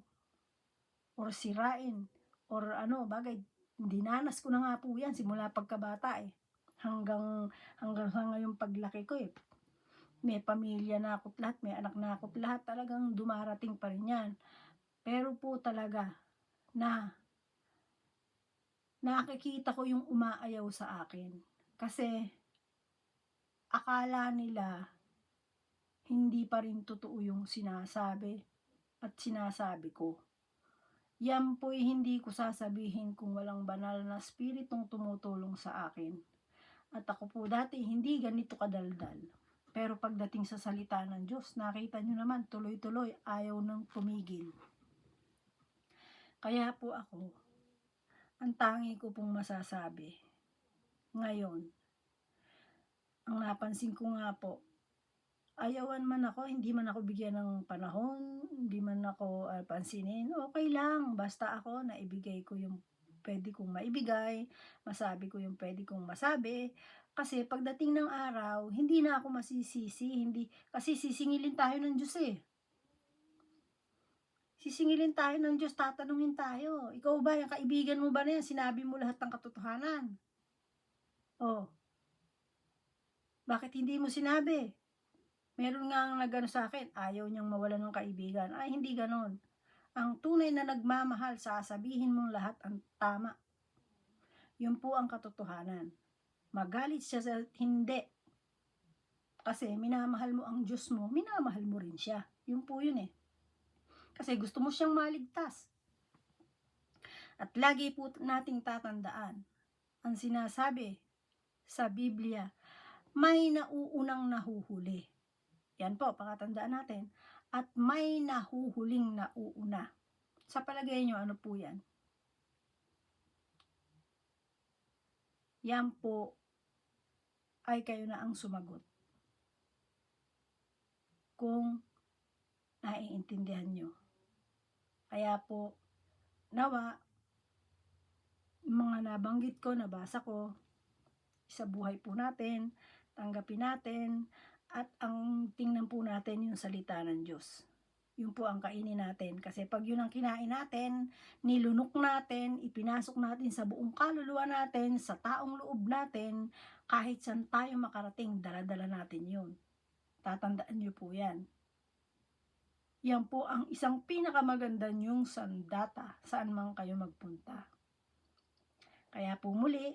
or sirain or bagay. Dinanas ko na nga po yan simula pagkabata hanggang sa ngayong paglaki ko May pamilya na ako't lahat, may anak na ako't lahat, talagang dumarating pa rin yan. Pero po talaga na nakikita ko yung umaayaw sa akin. Kasi akala nila hindi pa rin totoo yung sinasabi at sinasabi ko. Yan po'y hindi ko sasabihin kung walang banal na espiritong tumutulong sa akin. At ako po dati hindi ganito kadaldal. Pero pagdating sa salita ng Diyos, nakita nyo naman, tuloy-tuloy, ayaw nang tumigil. Kaya po ako, ang tangi ko pong masasabi, ngayon, ang napansin ko nga po, ayawan man ako, hindi man ako bigyan ng panahon, hindi man ako pansinin, okay lang, basta ako naibigay ko yung pwede kong maibigay, masabi ko yung pwede kong masabi, kasi pagdating ng araw, hindi na ako masisisi, kasi sisingilin tayo ng Diyos eh. Sisingilin tayo ng Diyos, tatanungin tayo, ikaw ba, yung kaibigan mo ba na yan, sinabi mo lahat ng katotohanan? Oh, bakit hindi mo sinabi? Meron nga ang nagano sa akin, ayaw niyang mawalan ng kaibigan. Ay, hindi ganon. Ang tunay na nagmamahal, sasabihin mong lahat ang tama. Yun po ang katotohanan. Magalit siya sa hindi. Kasi minamahal mo ang Diyos mo, minamahal mo rin siya. Yun po yun eh. Kasi gusto mo siyang maligtas. At lagi po nating tatandaan, ang sinasabi sa Biblia, may nauunang nahuhuli. Yan po, pakatandaan natin. At may nahuhuling nauuna. Sa palagay nyo, ano po yan? Yan po ay kayo na ang sumagot. Kung naiintindihan nyo. Kaya po, nawa, mga nabanggit ko, nabasa ko, sa buhay po natin, tanggapin natin, at ang tingnan po natin yung salita ng Diyos. Yun po ang kainin natin. Kasi pag yun ang kinain natin, nilunok natin, ipinasok natin sa buong kaluluwa natin, sa taong loob natin, kahit saan tayo makarating, dala-dala natin yun. Tatandaan nyo po yan. Yan po ang isang pinakamaganda nyong sandata saan man kayo magpunta. Kaya po muli,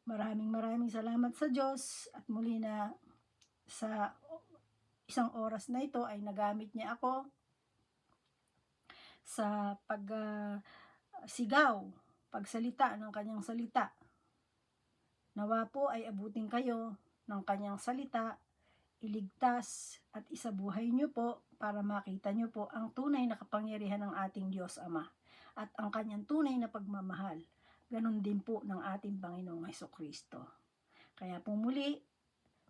maraming salamat sa Diyos at muli na sa isang oras na ito ay nagamit niya ako sa pagsalita ng kanyang salita. Nawa po ay abutin kayo ng kanyang salita, iligtas at isabuhay nyo po para makita nyo po ang tunay na kapangyarihan ng ating Diyos Ama at ang kanyang tunay na pagmamahal. Ganon din po ng ating Panginoong Hesukristo. Kaya po muli,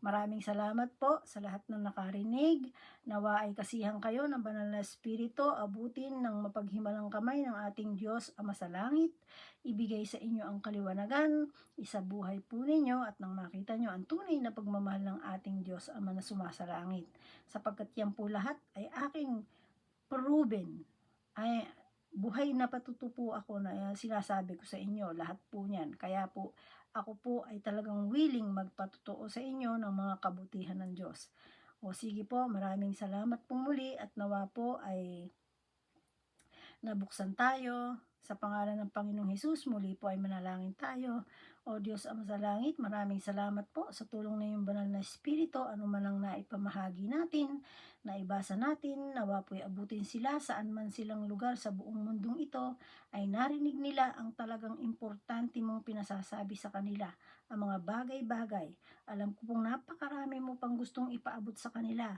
maraming salamat po sa lahat ng nakarinig. Nawa ay kasihan kayo ng banal na espiritu, abutin ng mapaghimalang kamay ng ating Diyos Ama sa langit. Ibigay sa inyo ang kaliwanagan, isabuhay po ninyo at nang makita nyo ang tunay na pagmamahal ng ating Diyos Ama na sumasalangit. Sapagkat yan po lahat ay aking proven, ay buhay na patutupo ako na sinasabi ko sa inyo, lahat po niyan. Kaya po, ako po ay talagang willing magpatotoo sa inyo ng mga kabutihan ng Diyos. O sige po, maraming salamat po muli at nawa po ay nabuksan tayo. Sa pangalan ng Panginoong Hesus, muli po ay manalangin tayo. O Diyos Ama sa langit, maraming salamat po sa tulong na iyong banal na Espiritu, anuman ang naipamahagi natin, naibasa natin, nawa po ay abutin sila saan man silang lugar sa buong mundong ito, ay narinig nila ang talagang importante mong pinasasabi sa kanila, ang mga bagay-bagay. Alam ko pong napakarami mo pang gustong ipaabot sa kanila.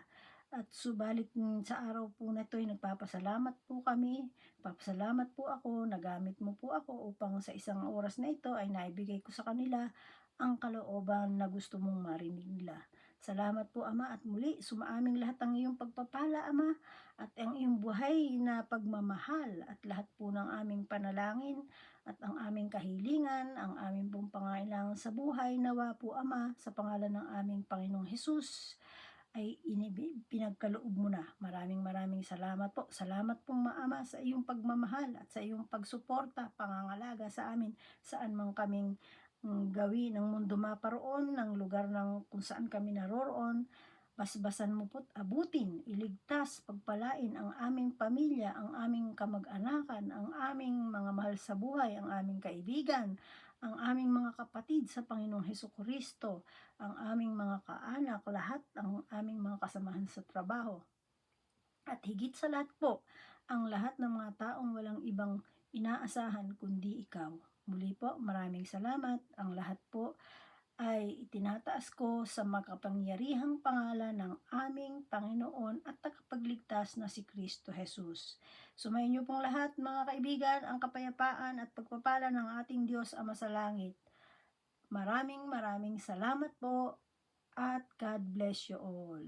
At subalit sa araw po na ito ay nagpapasalamat po kami, papasalamat po ako, nagamit mo po ako upang sa isang oras na ito ay naibigay ko sa kanila ang kalooban na gusto mong marinig nila. Salamat po Ama at muli sumaaming lahat ang iyong pagpapala Ama at ang iyong buhay na pagmamahal at lahat po ng aming panalangin at ang aming kahilingan, ang aming pong pangailangan sa buhay nawa po Ama sa pangalan ng aming Panginoong Hesus ay pinagkaloob mo na. Maraming salamat po. Salamat pong Ama sa iyong pagmamahal at sa iyong pagsuporta, pangangalaga sa amin, saan man kaming gawi ng mundo maparoon, ng lugar ng kung saan kami naroroon. Basbasan mo po't abutin, iligtas, pagpalain ang aming pamilya, ang aming kamag-anakan, ang aming mga mahal sa buhay, ang aming kaibigan, ang aming mga kapatid sa Panginoong Hesukristo, ang aming mga kaanak, lahat ang aming mga kasamahan sa trabaho. At higit sa lahat po, ang lahat ng mga taong walang ibang inaasahan kundi ikaw. Muli po, maraming salamat. Ang lahat po ay itinataas ko sa makapangyarihang pangalan ng aming Panginoon at Tagapagligtas na si Kristo Jesus. Sumayin niyo pong lahat mga kaibigan ang kapayapaan at pagpapala ng ating Diyos Ama sa langit. Maraming maraming salamat po at God bless you all.